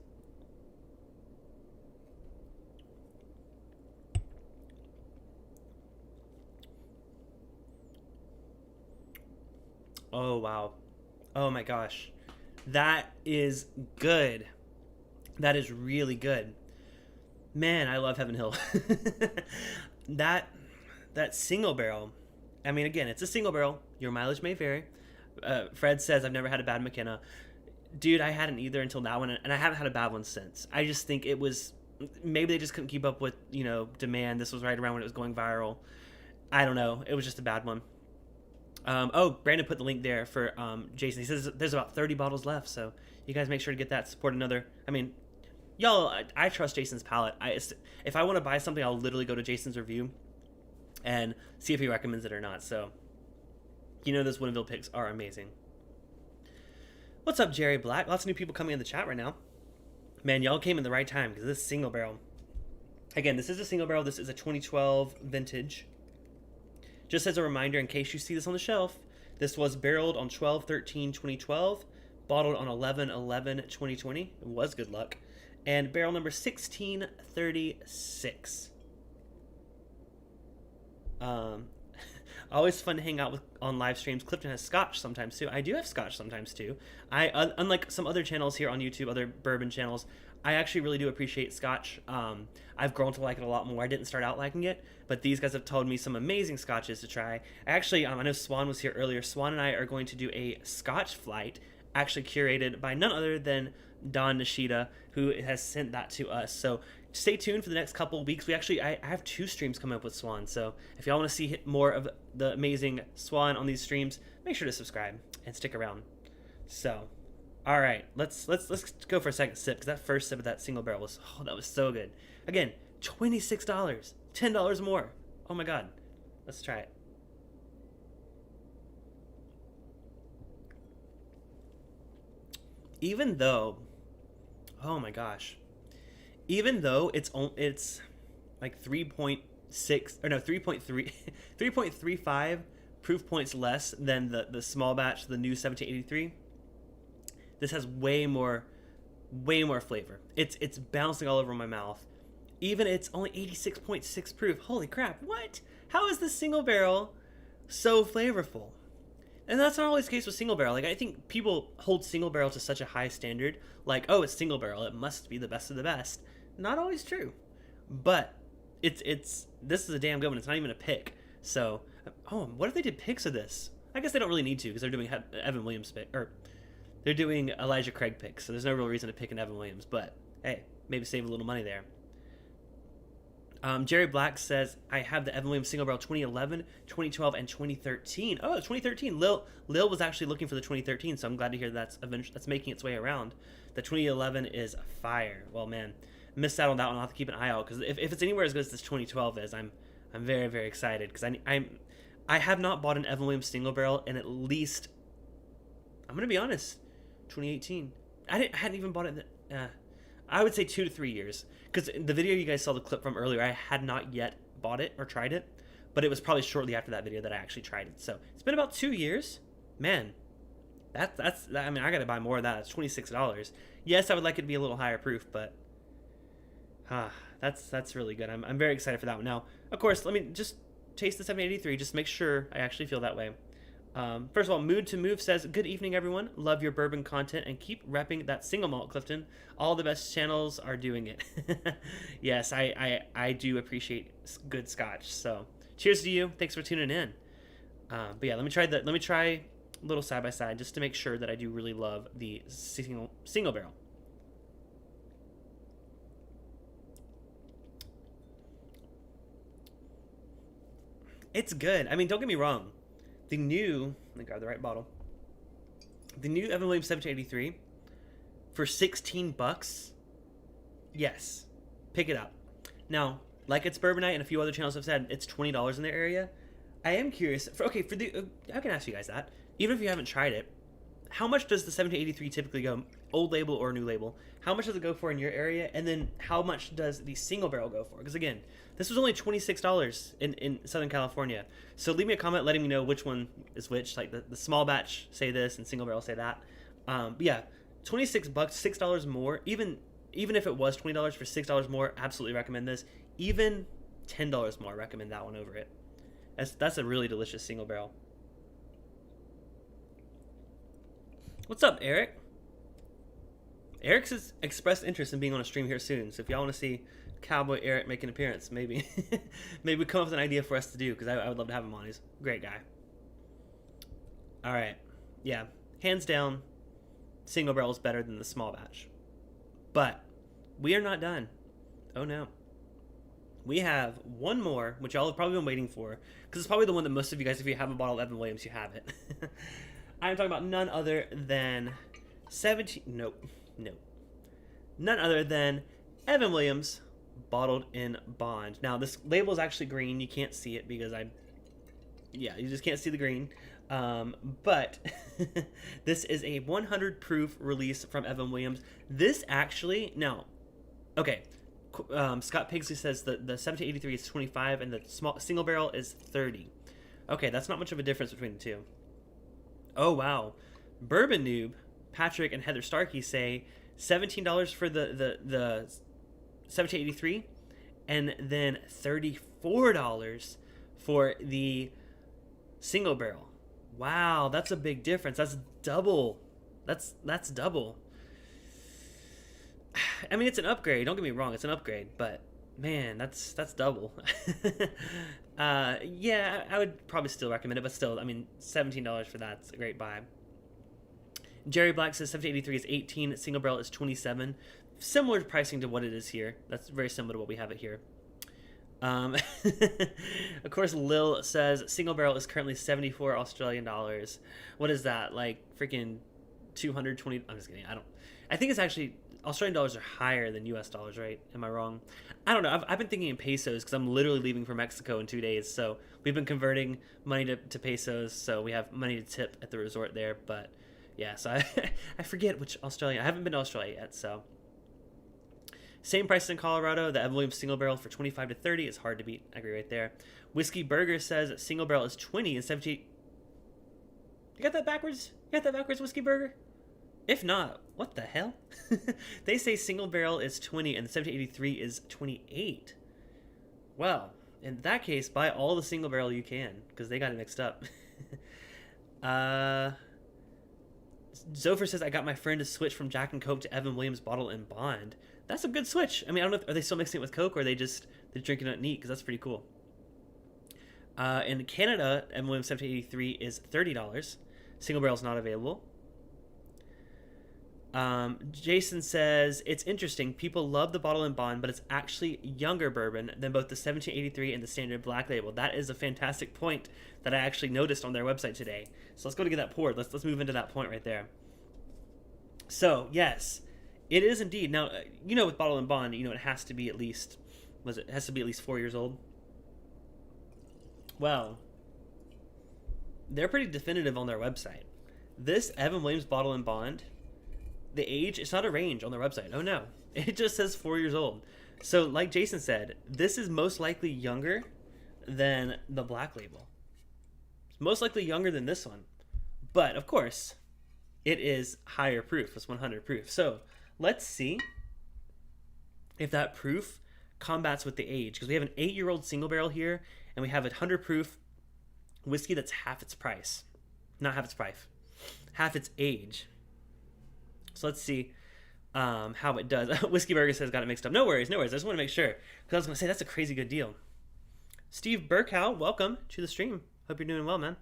Oh, wow. Oh, my gosh. That is good. That is really good. Man, I love Heaven Hill. That single barrel, I mean, again, it's a single barrel. Your mileage may vary. Fred says, I've never had a bad McKenna. Dude, I hadn't either until that one, and I haven't had a bad one since. I just think it was maybe they just couldn't keep up with, demand. This was right around when it was going viral. I don't know. It was just a bad one. Brandon put the link there for Jason. He says there's about 30 bottles left, so you guys make sure to get that. Support another. I mean, y'all, I trust Jason's palate. If I want to buy something, I'll literally go to Jason's review and see if he recommends it or not. So, those Woodinville picks are amazing. What's up, Jerry Black? Lots of new people coming in the chat right now. Man, y'all came in the right time because this is single barrel. Again, this is a single barrel. This is a 2012 vintage. Just as a reminder, in case you see this on the shelf, this was barreled on 12/13/2012, bottled on 11/11/2020. It was good luck. And barrel number 1636. Always fun to hang out on live streams. Clifton has scotch sometimes too. I do have scotch sometimes too. Unlike some other channels here on YouTube, other bourbon channels, I actually really do appreciate scotch. I've grown to like it a lot more. I didn't start out liking it, but these guys have told me some amazing scotches to try. Actually, I know Swan was here earlier. Swan and I are going to do a scotch flight, actually curated by none other than Don Nishida, who has sent that to us. So stay tuned for the next couple of weeks. I have 2 streams coming up with Swan. So if y'all want to see more of the amazing Swan on these streams, make sure to subscribe and stick around. So, all right, let's go for a second sip, because that first sip of that single barrel was so good. Again, $26, $10 more. Oh my God, let's try it. Even though, oh my gosh, even though it's like 3.35 proof points less than the small batch, the new 1783. This has way more flavor. It's bouncing all over my mouth. Even it's only 86.6 proof. Holy crap! What? How is this single barrel so flavorful? And that's not always the case with single barrel. Like, I think people hold single barrel to such a high standard. Like, oh, it's single barrel, it must be the best of the best. Not always true. But this is a damn good one. It's not even a pick. So, what if they did picks of this? I guess they don't really need to, because they're doing Evan Williams pick, or they're doing Elijah Craig picks. So there's no real reason to pick an Evan Williams. But hey, maybe save a little money there. Jerry Black says, I have the Evan Williams single barrel 2011, 2012, and 2013. Oh, 2013. Lil was actually looking for the 2013, so I'm glad to hear that's making its way around. The 2011 is fire. Well, man, missed out on that one. I'll have to keep an eye out, because if it's anywhere as good as this 2012 is, I'm very, very excited, because I have not bought an Evan Williams single barrel in at least, I'm going to be honest, 2018. I hadn't even bought it I would say 2 to 3 years, because the video you guys saw the clip from earlier, I had not yet bought it or tried it, but it was probably shortly after that video that I actually tried it. So it's been about 2 years. Man, that's I mean, I gotta buy more of that. It's $26. Yes, I would like it to be a little higher proof, but that's really good. I'm very excited for that one. Now, of course, let me just taste the 783, just make sure I actually feel that way. First of all, Mood to Move says, good evening, everyone. Love your bourbon content and keep repping that single malt, Clifton. All the best channels are doing it. Yes, I do appreciate good scotch. So cheers to you. Thanks for tuning in. But yeah, let me try a little side by side just to make sure that I do really love the single barrel. It's good. I mean, don't get me wrong. Let me grab the right bottle. The new Evan Williams 1783 for $16. Yes, pick it up. Now, like it's Bourbon Night and a few other channels have said, it's $20 in their area. I am curious. I can ask you guys that. Even if you haven't tried it, how much does the 1783 typically go, old label or new label? How much does it go for in your area? And then how much does the single barrel go for? Because again, this was only $26 in Southern California. So leave me a comment letting me know which one is which. Like the small batch say this and single barrel say that. But yeah, $26, $6 more. Even if it was $20 for $6 more, absolutely recommend this. Even $10 more, recommend that one over it. That's a really delicious single barrel. What's up, Eric? Eric's expressed interest in being on a stream here soon. So if y'all want to see Cowboy Eric make an appearance, maybe we come up with an idea for us to do, because I would love to have him on. He's a great guy. All right. Yeah. Hands down, single barrel is better than the small batch. But we are not done. Oh no. We have one more, which y'all have probably been waiting for, because it's probably the one that most of you guys, if you have a bottle of Evan Williams, you have it. I'm talking about none other than 17. Nope. Nope. None other than Evan Williams, bottled in bond. Now, this label is actually green. You can't see it because you just can't see the green. But this is a 100 proof release from Evan Williams. This actually, now, okay. Scott Pigsley says the 1783 is 25 and the small single barrel is 30. Okay, that's not much of a difference between the two. Oh wow, Bourbon Noob, Patrick and Heather Starkey say $17 for the 1783, and then $34 for the single barrel. Wow, that's a big difference. That's double. That's double. I mean, it's an upgrade. Don't get me wrong, it's an upgrade, but man, that's double. Yeah, I would probably still recommend it, but still, I mean, $17 for that's a great buy. Jerry Black says 1783 is 18, single barrel is 27. Similar pricing to what it is here. That's very similar to what we have it here. Of course, Lil says single barrel is currently 74 Australian dollars. What is that? Like freaking 220? I'm just kidding. I think it's actually Australian dollars are higher than US dollars, right? Am I wrong? I don't know. I've been thinking in pesos because I'm literally leaving for Mexico in 2 days. So we've been converting money to pesos. So we have money to tip at the resort there. But yeah, so I forget which Australia. I haven't been to Australia yet. So same price in Colorado. The Evan Williams single barrel for 25 to 30 is hard to beat. I agree right there. Whiskey Burger says single barrel is 20 and 17. You got that backwards? Whiskey Burger? If not, what the hell? They say single barrel is 20 and the 1783 is 28. Well, in that case, buy all the single barrel you can because they got it mixed up. Zopher says, I got my friend to switch from Jack and Coke to Evan Williams bottle and bond. That's a good switch. I mean, I don't know, are they still mixing it with Coke or are they're drinking it neat? Because that's pretty cool. In Canada, Evan Williams 1783 is $30. Single barrel is not available. Jason says, it's interesting. People love the bottle and bond, but it's actually younger bourbon than both the 1783 and the standard black label. That is a fantastic point that I actually noticed on their website today. So let's go to get that poured. Let's move into that point right there. So, yes, it is indeed. Now, with bottle and bond, it has to be at least, it has to be at least 4 years old. Well, they're pretty definitive on their website. This Evan Williams bottle and bond, the age, it's not a range on their website. Oh no, it just says 4 years old. So like Jason said, this is most likely younger than the black label. It's most likely younger than this one. But of course, it is higher proof. It's 100 proof. So let's see if that proof combats with the age. Because we have an 8-year-old single barrel here, and we have a 100 proof whiskey that's half its price. Not half its price. Half its age. So let's see how it does. Whiskey Burger says got it mixed up. No worries. I just want to make sure. Because I was going to say, that's a crazy good deal. Steve Burkow, welcome to the stream. Hope you're doing well, man.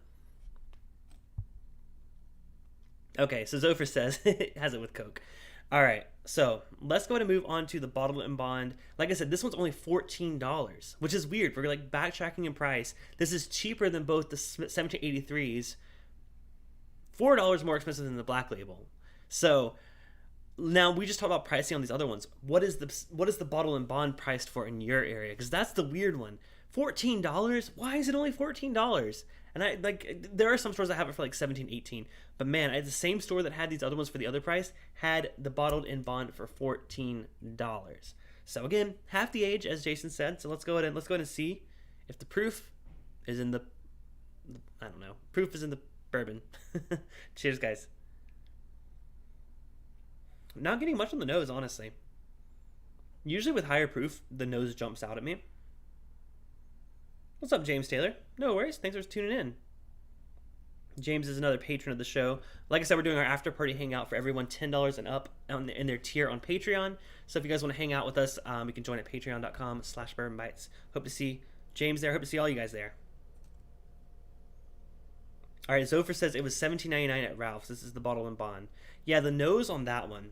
Okay, so Zopher says it has it with Coke. All right, so let's go ahead and move on to the bottle and bond. Like I said, this one's only $14, which is weird. We're like backtracking in price. This is cheaper than both the 1783s. $4 more expensive than the black label. So now we just talked about pricing on these other ones. What is the bottle and bond priced for in your area? Because that's the weird one. $14? Why is it only $14? And there are some stores that have it for like $17, $18. But man, the same store that had these other ones for the other price had the bottled in bond for $14. So again, half the age, as Jason said. So let's go ahead and see if the proof is in the proof is in the bourbon. Cheers, guys. Not getting much on the nose, honestly. Usually with higher proof, the nose jumps out at me. What's up, James Taylor? No worries. Thanks for tuning in. James is another patron of the show. Like I said, we're doing our after party hangout for everyone $10 and up in their tier on Patreon. So if you guys want to hang out with us, you can join at patreon.com/bourbonbites. Hope to see James there. Hope to see all you guys there. All right, Zopher says it was $17.99 at Ralph's. This is the bottle and bond. Yeah, the nose on that one.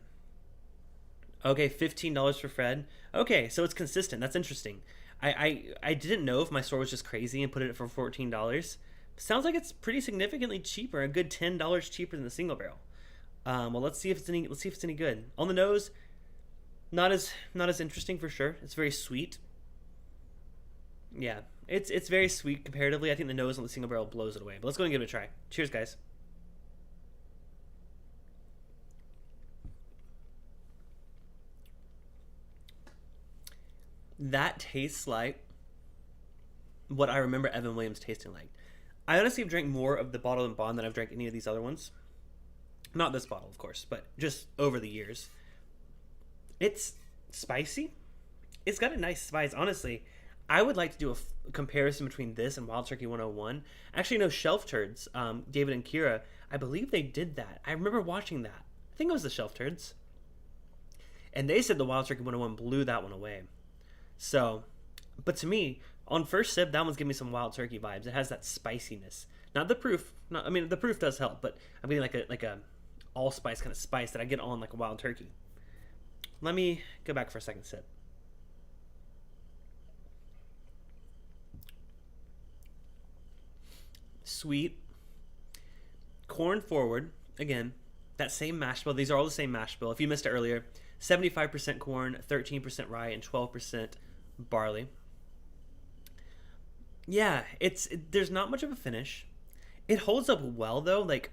Okay, $15 for Fred. Okay, so it's consistent. That's interesting. I didn't know if my store was just crazy and put it for $14. Sounds like it's pretty significantly cheaper, a good $10 cheaper than the single barrel. Well, let's see if it's any good. On the nose, not as interesting for sure. It's very sweet. Yeah, it's very sweet comparatively. I think the nose on the single barrel blows it away. But let's go and give it a try. Cheers, guys. That tastes like what I remember Evan Williams tasting like. I honestly have drank more of the bottle and bond than I've drank any of these other ones. Not this bottle, of course, but just over the years. It's spicy. It's got a nice spice. Honestly, I would like to do a comparison between this and Wild Turkey 101. Actually, no, Shelf Turds, David and Kira, I believe they did that. I remember watching that. I think it was the Shelf Turds. And they said the Wild Turkey 101 blew that one away. So, but to me, on first sip, that one's giving me some Wild Turkey vibes. It has that spiciness. Not the proof. Not, I mean, the proof does help, but I'm getting like a allspice kind of spice that I get on like a Wild Turkey. Let me go back for a second sip. Sweet. Corn forward. Again, that same mash bill. These are all the same mash bill. If you missed it earlier, 75% corn, 13% rye, and 12% barley. Yeah, there's not much of a finish. It holds up well though. Like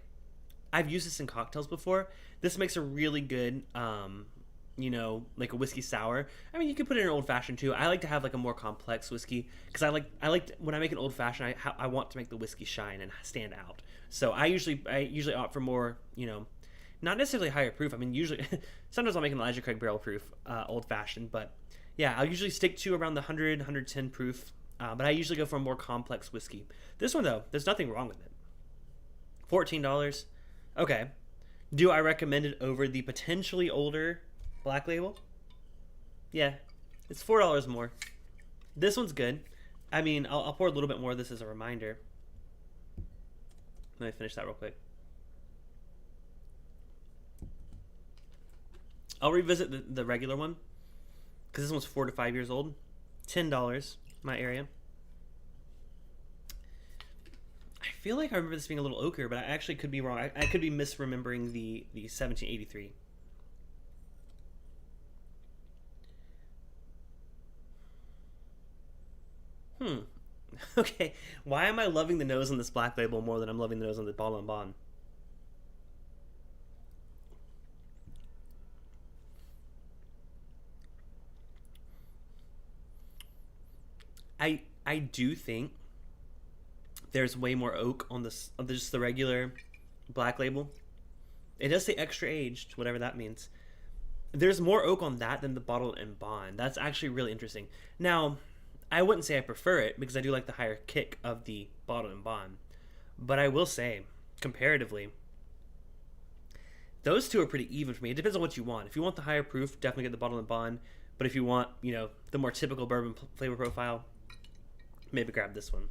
I've used this in cocktails before. This makes a really good like a whiskey sour. I mean, you could put it in an old fashioned too. I like to have like a more complex whiskey because I like when I make an old fashioned, I want to make the whiskey shine and stand out. So I usually opt for more, not necessarily higher proof. I mean, usually sometimes I'll make an Elijah Craig barrel proof old fashioned, but yeah, I'll usually stick to around the 110 proof. But I usually go for a more complex whiskey. This one though, there's nothing wrong with it. $14. Okay. Do I recommend it over the potentially older Black Label? Yeah, it's $4 more. This one's good. I mean, I'll pour a little bit more of this as a reminder. Let me finish that real quick. I'll revisit the regular one because this one's 4 to 5 years old. $10, my area. I feel like I remember this being a little ochre, but I actually could be wrong. I could be misremembering the 1783. Okay. Why am I loving the nose on this Black Label more than I'm loving the nose on the Bottle and Bond? I do think there's way more oak on this of just the regular Black Label. It does say extra aged, whatever that means. There's more oak on that than the Bottle and Bond. That's actually really interesting. Now, I wouldn't say I prefer it because I do like the higher kick of the Bottle and Bond. But I will say, comparatively, those two are pretty even for me. It depends on what you want. If you want the higher proof, definitely get the Bottle and Bond. But if you want, the more typical bourbon flavor profile, maybe grab this one.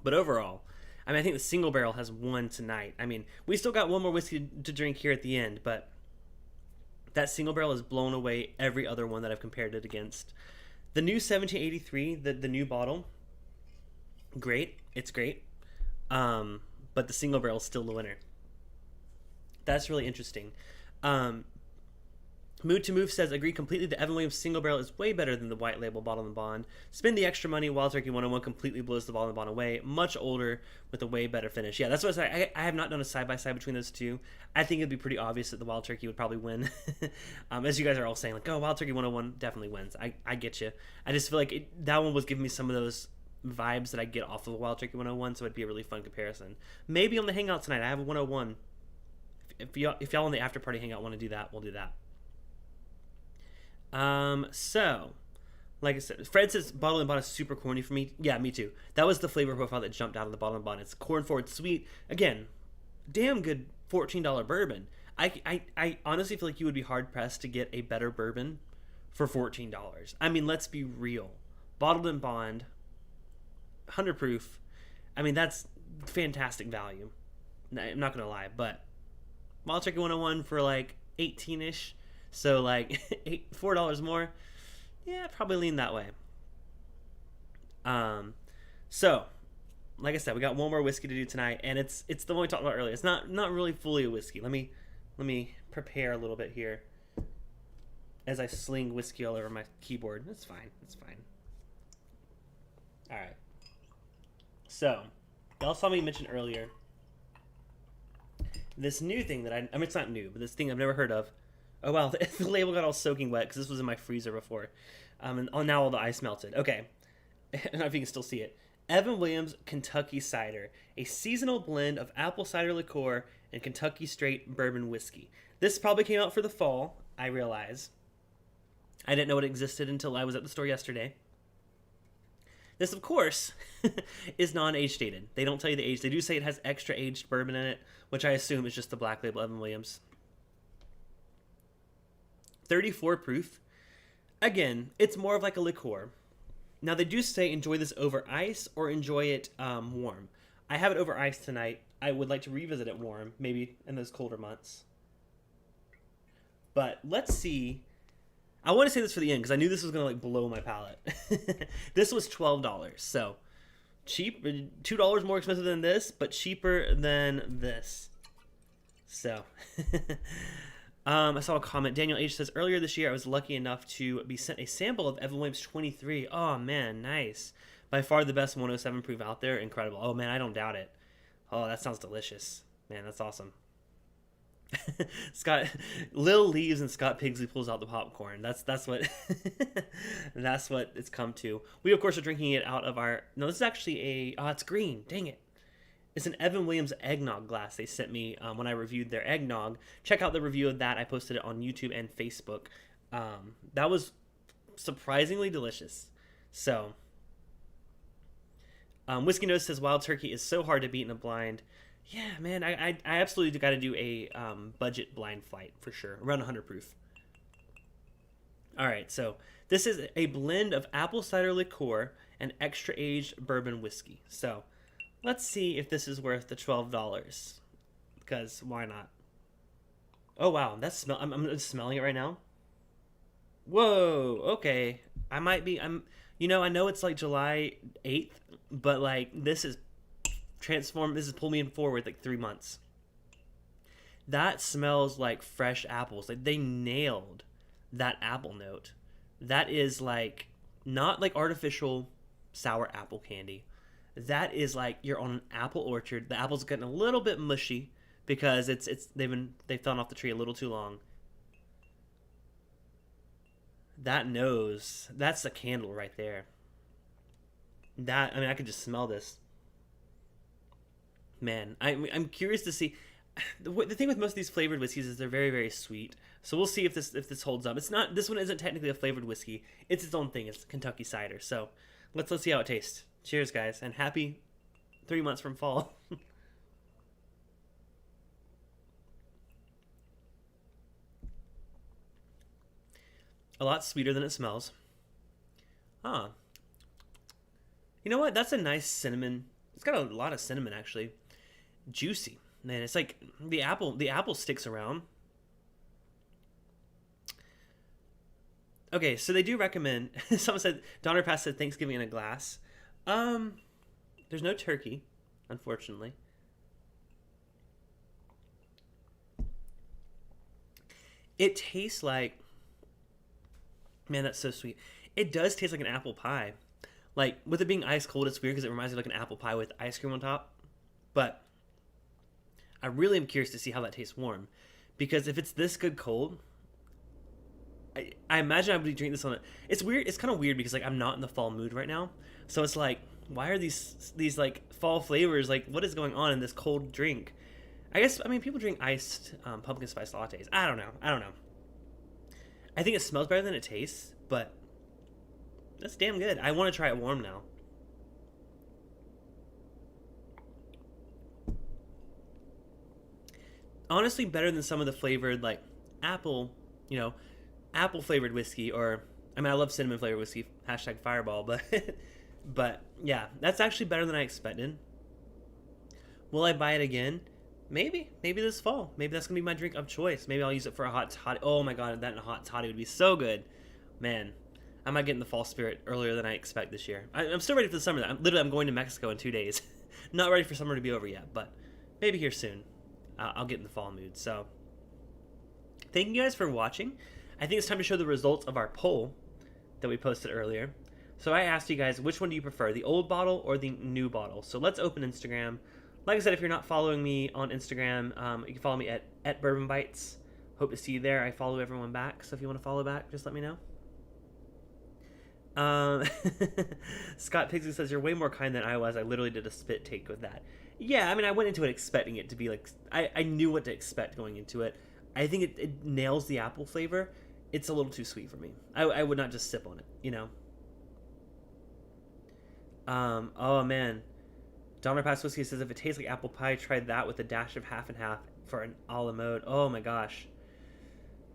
But overall, I mean, I think the single barrel has won tonight. I mean, we still got one more whiskey to drink here at the end, but that single barrel has blown away every other one that I've compared it against. The new 1783, the new bottle, great. It's great. But the single barrel is still the winner. That's really interesting. Mood to Move says, agree completely. The Evan Williams single barrel is way better than the white label Bottle and Bond. Spend the extra money. Wild Turkey 101 completely blows the Bottle and Bond away. Much older with a way better finish. Yeah, that's what I say. I have not done a side-by-side between those two. I think it'd be pretty obvious that the Wild Turkey would probably win. As you guys are all saying, like, oh, Wild Turkey 101 definitely wins. I get you. I just feel like that one was giving me some of those vibes that I get off of a Wild Turkey 101, so it'd be a really fun comparison. Maybe on the hangout tonight, I have a 101. If y'all on the after party hangout want to do that, we'll do that. So, like I said, Fred says Bottle and Bond is super corny for me. Yeah, me too. That was the flavor profile that jumped out of the Bottle and Bond. It's corn forward sweet. Again, damn good $14 bourbon. I honestly feel like you would be hard pressed to get a better bourbon for $14. I mean, let's be real. Bottled and Bond, 100 proof. I mean, that's fantastic value. I'm not gonna lie, but Wild Turkey 101 for like 18-ish So like $4 more. Yeah, probably lean that way. So like I said, we got one more whiskey to do tonight, and it's the one we talked about earlier. It's not really fully a whiskey. Let me prepare a little bit here as I sling whiskey all over my keyboard. That's fine. That's fine. All right. So, y'all saw me mention earlier this new thing that I mean, it's not new, but this thing I've never heard of. Oh wow, the label got all soaking wet because this was in my freezer before, and now all the ice melted. Okay, I don't know if you can still see it. Evan Williams Kentucky Cider, a seasonal blend of apple cider liqueur and Kentucky straight bourbon whiskey. This probably came out for the fall, I realize. I didn't know it existed until I was at the store yesterday. This, of course, is non-age dated. They don't tell you the age. They do say it has extra aged bourbon in it, which I assume is just the black label Evan Williams. 34 proof. Again, it's more of like a liqueur. Now, they do say enjoy this over ice or enjoy it warm. I have it over ice tonight. I would like to revisit it warm, maybe in those colder months. But let's see. I want to say this for the end because I knew this was going to like blow my palate. This was $12. So cheap, $2 more expensive than this, but cheaper than this. So I saw a comment. Daniel H says, earlier this year I was lucky enough to be sent a sample of Evan Williams 23. Oh man, nice. By far the best 107 proof out there. Incredible. Oh man, I don't doubt it. Oh, that sounds delicious. Man, that's awesome. Scott Lil leaves and Scott Pigsley pulls out the popcorn. That's what that's what it's come to. We of course are drinking it out of our this is actually it's green. Dang it. It's an Evan Williams eggnog glass they sent me when I reviewed their eggnog. Check out the review of that. I posted it on YouTube and Facebook. That was surprisingly delicious. So Whiskey Nose says Wild Turkey is so hard to beat in a blind. Yeah, man, I absolutely got to do a budget blind flight for sure, around 100 proof. All right, so this is a blend of apple cider liqueur and extra aged bourbon whiskey. So let's see if this is worth the $12, because why not? Oh wow, that's smell. I'm smelling it right now. Whoa, okay. I know it's like July 8th, but like this is transformed. This has pulled me in forward like 3 months. That smells like fresh apples. Like they nailed that apple note. That is like not like artificial sour apple candy. That is like you're on an apple orchard. The apple's getting a little bit mushy because they've fallen off the tree a little too long. That nose, that's a candle right there. I could just smell this. Man, I'm curious to see. The thing with most of these flavored whiskeys is they're very, very sweet. So we'll see if this holds up. This one isn't technically a flavored whiskey. It's its own thing. It's Kentucky cider. So let's see how it tastes. Cheers, guys, and happy 3 months from fall. A lot sweeter than it smells. Ah, you know what? That's a nice cinnamon. It's got a lot of cinnamon actually. Juicy. Man, it's like the apple sticks around. Okay, so they do recommend. Someone said Donner Pass said Thanksgiving in a glass. There's no turkey, unfortunately. It tastes like, man, that's so sweet. It does taste like an apple pie. Like with it being ice cold, it's weird because it reminds me of like an apple pie with ice cream on top. But I really am curious to see how that tastes warm, because if it's this good cold, I imagine I would be drinking this on it. It's weird. It's kind of weird because like I'm not in the fall mood right now, so it's like, why are these like fall flavors? Like, what is going on in this cold drink? I mean, people drink iced pumpkin spice lattes. I don't know. I think it smells better than it tastes, but that's damn good. I want to try it warm now. Honestly, better than some of the flavored like apple, apple flavored whiskey, or I love cinnamon flavored whiskey, #Fireball, but yeah, that's actually better than I expected. Will I buy it again? Maybe this fall. Maybe that's gonna be my drink of choice. Maybe I'll use it for a hot toddy. Oh my god, that in a hot toddy would be so good, man. I might get in the fall spirit earlier than I expect this year. I'm still ready for the summer. I'm going to Mexico in 2 days. Not ready for summer to be over yet, but maybe here soon. I'll get in the fall mood. So, thank you guys for watching. I think it's time to show the results of our poll that we posted earlier. So I asked you guys, which one do you prefer, the old bottle or the new bottle? So let's open Instagram. Like I said, if you're not following me on Instagram, you can follow me at Bourbon Bytes. Hope to see you there. I follow everyone back, so if you want to follow back, just let me know. Scott Pixie says, you're way more kind than I was. I literally did a spit take with that. Yeah, I mean, I went into it expecting it to be like, I knew what to expect going into it. I think it nails the apple flavor. It's a little too sweet for me. I would not just sip on it, you know? Oh man. Donner Pass Whiskey says, if it tastes like apple pie, try that with a dash of half and half for an a la mode. Oh my gosh.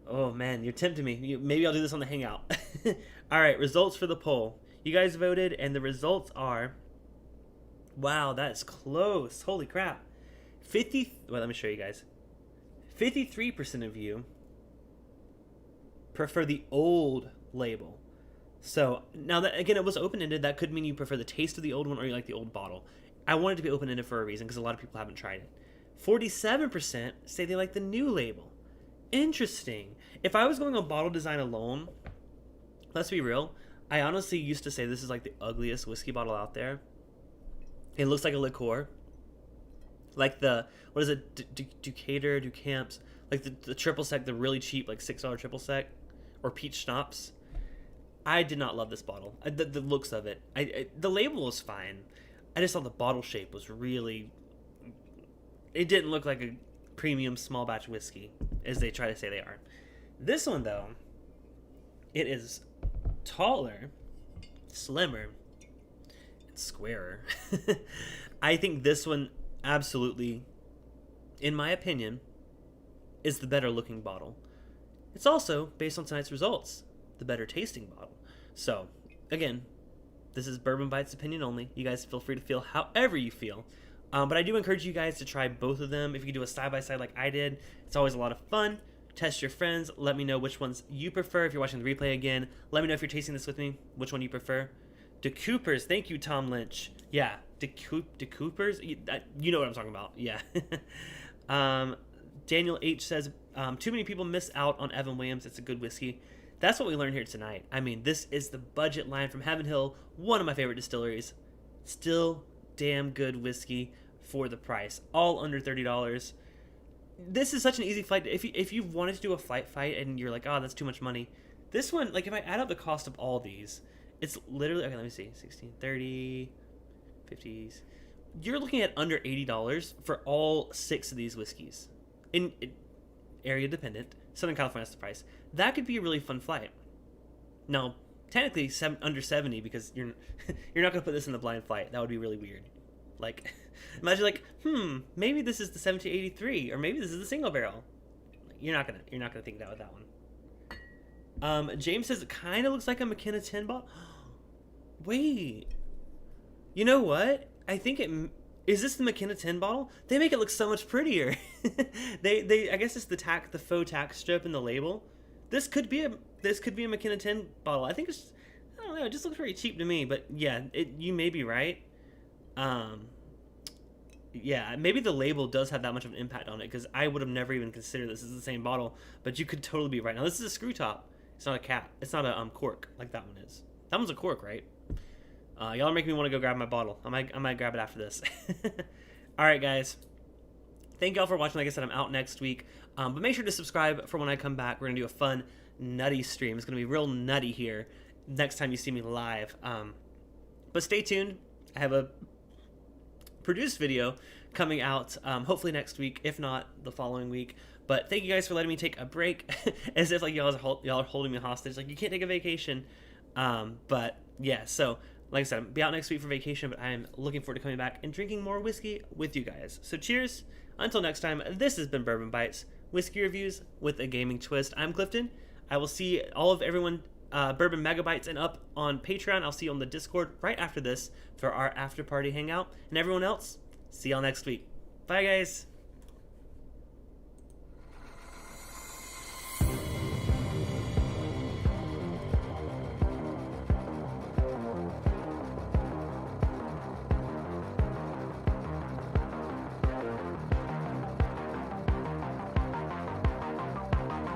Oh man, you're tempting me. Maybe I'll do this on the hangout. Alright, results for the poll. You guys voted, and the results are... Wow, that's close. Holy crap. Well, let me show you guys. 53% of you prefer the old label. So, now that, again, it was open-ended. That could mean you prefer the taste of the old one or you like the old bottle. I wanted to be open-ended for a reason, because a lot of people haven't tried it. 47% say they like the new label. Interesting. If I was going on bottle design alone, let's be real, I honestly used to say this is like the ugliest whiskey bottle out there. It looks like a liqueur. Like the, what is it, Decatur, Ducamps, like the triple sec, the really cheap, like $6 triple sec, or peach schnapps. I did not love this bottle. The looks of it. The label was fine. I just thought the bottle shape was really... It didn't look like a premium small batch whiskey, as they try to say they are. This one, though, it is taller, slimmer, and squarer. I think this one absolutely, in my opinion, is the better looking bottle. It's also, based on tonight's results, the better tasting bottle. So, again, this is Bourbon Bytes opinion only. You guys feel free to feel however you feel. But I do encourage you guys to try both of them. If you can do a side-by-side like I did, it's always a lot of fun. Test your friends. Let me know which ones you prefer. If you're watching the replay again, let me know if you're tasting this with me, which one you prefer. DeCoopers. Thank you, Tom Lynch. Yeah, DeCoopers. You know what I'm talking about. Yeah. Daniel H. says, too many people miss out on Evan Williams. It's a good whiskey. That's what we learned here tonight. I mean, this is the budget line from Heaven Hill, one of my favorite distilleries. Still damn good whiskey for the price. All under $30. This is such an easy flight. If you wanted to do a flight fight and you're like, oh, that's too much money. This one, like if I add up the cost of all these, it's literally, okay, let me see, 16, 30, 50s. You're looking at under $80 for all 6 of these whiskeys. In area dependent. Southern California, that's the price. That could be a really fun flight. Now, technically under 70 because you're not gonna put this in the blind flight. That would be really weird. Like, imagine like, maybe this is the 1783 or maybe this is the single barrel. You're not gonna think that with that one. James says it kind of looks like a McKenna 10 bottle. Wait, you know what? I think is this the McKenna 10 bottle? They make it look so much prettier. I guess it's the faux tack strip in the label. This could be a McKenna 10 bottle. I think I don't know, it just looks very cheap to me, but yeah, you may be right. Yeah, maybe the label does have that much of an impact on it, because I would have never even considered this as the same bottle, but you could totally be right. Now, this is a screw top. It's not a cap. It's not a cork like that one is. That one's a cork, right? Y'all are making me want to go grab my bottle. I might grab it after this. All right, guys. Thank y'all for watching. Like I said, I'm out next week. But make sure to subscribe for when I come back. We're going to do a fun, nutty stream. It's going to be real nutty here next time you see me live. But stay tuned. I have a produced video coming out hopefully next week, if not the following week. But thank you guys for letting me take a break. As if like y'all are holding me hostage. Like, you can't take a vacation. But yeah, so like I said, I'll be out next week for vacation, but I am looking forward to coming back and drinking more whiskey with you guys. So cheers. Until next time, this has been Bourbon Bytes, whiskey reviews with a gaming twist. I'm Clifton. I will see all of everyone, Bourbon Megabytes and up on Patreon. I'll see you on the Discord right after this for our after party hangout. And everyone else, see y'all next week. Bye, guys.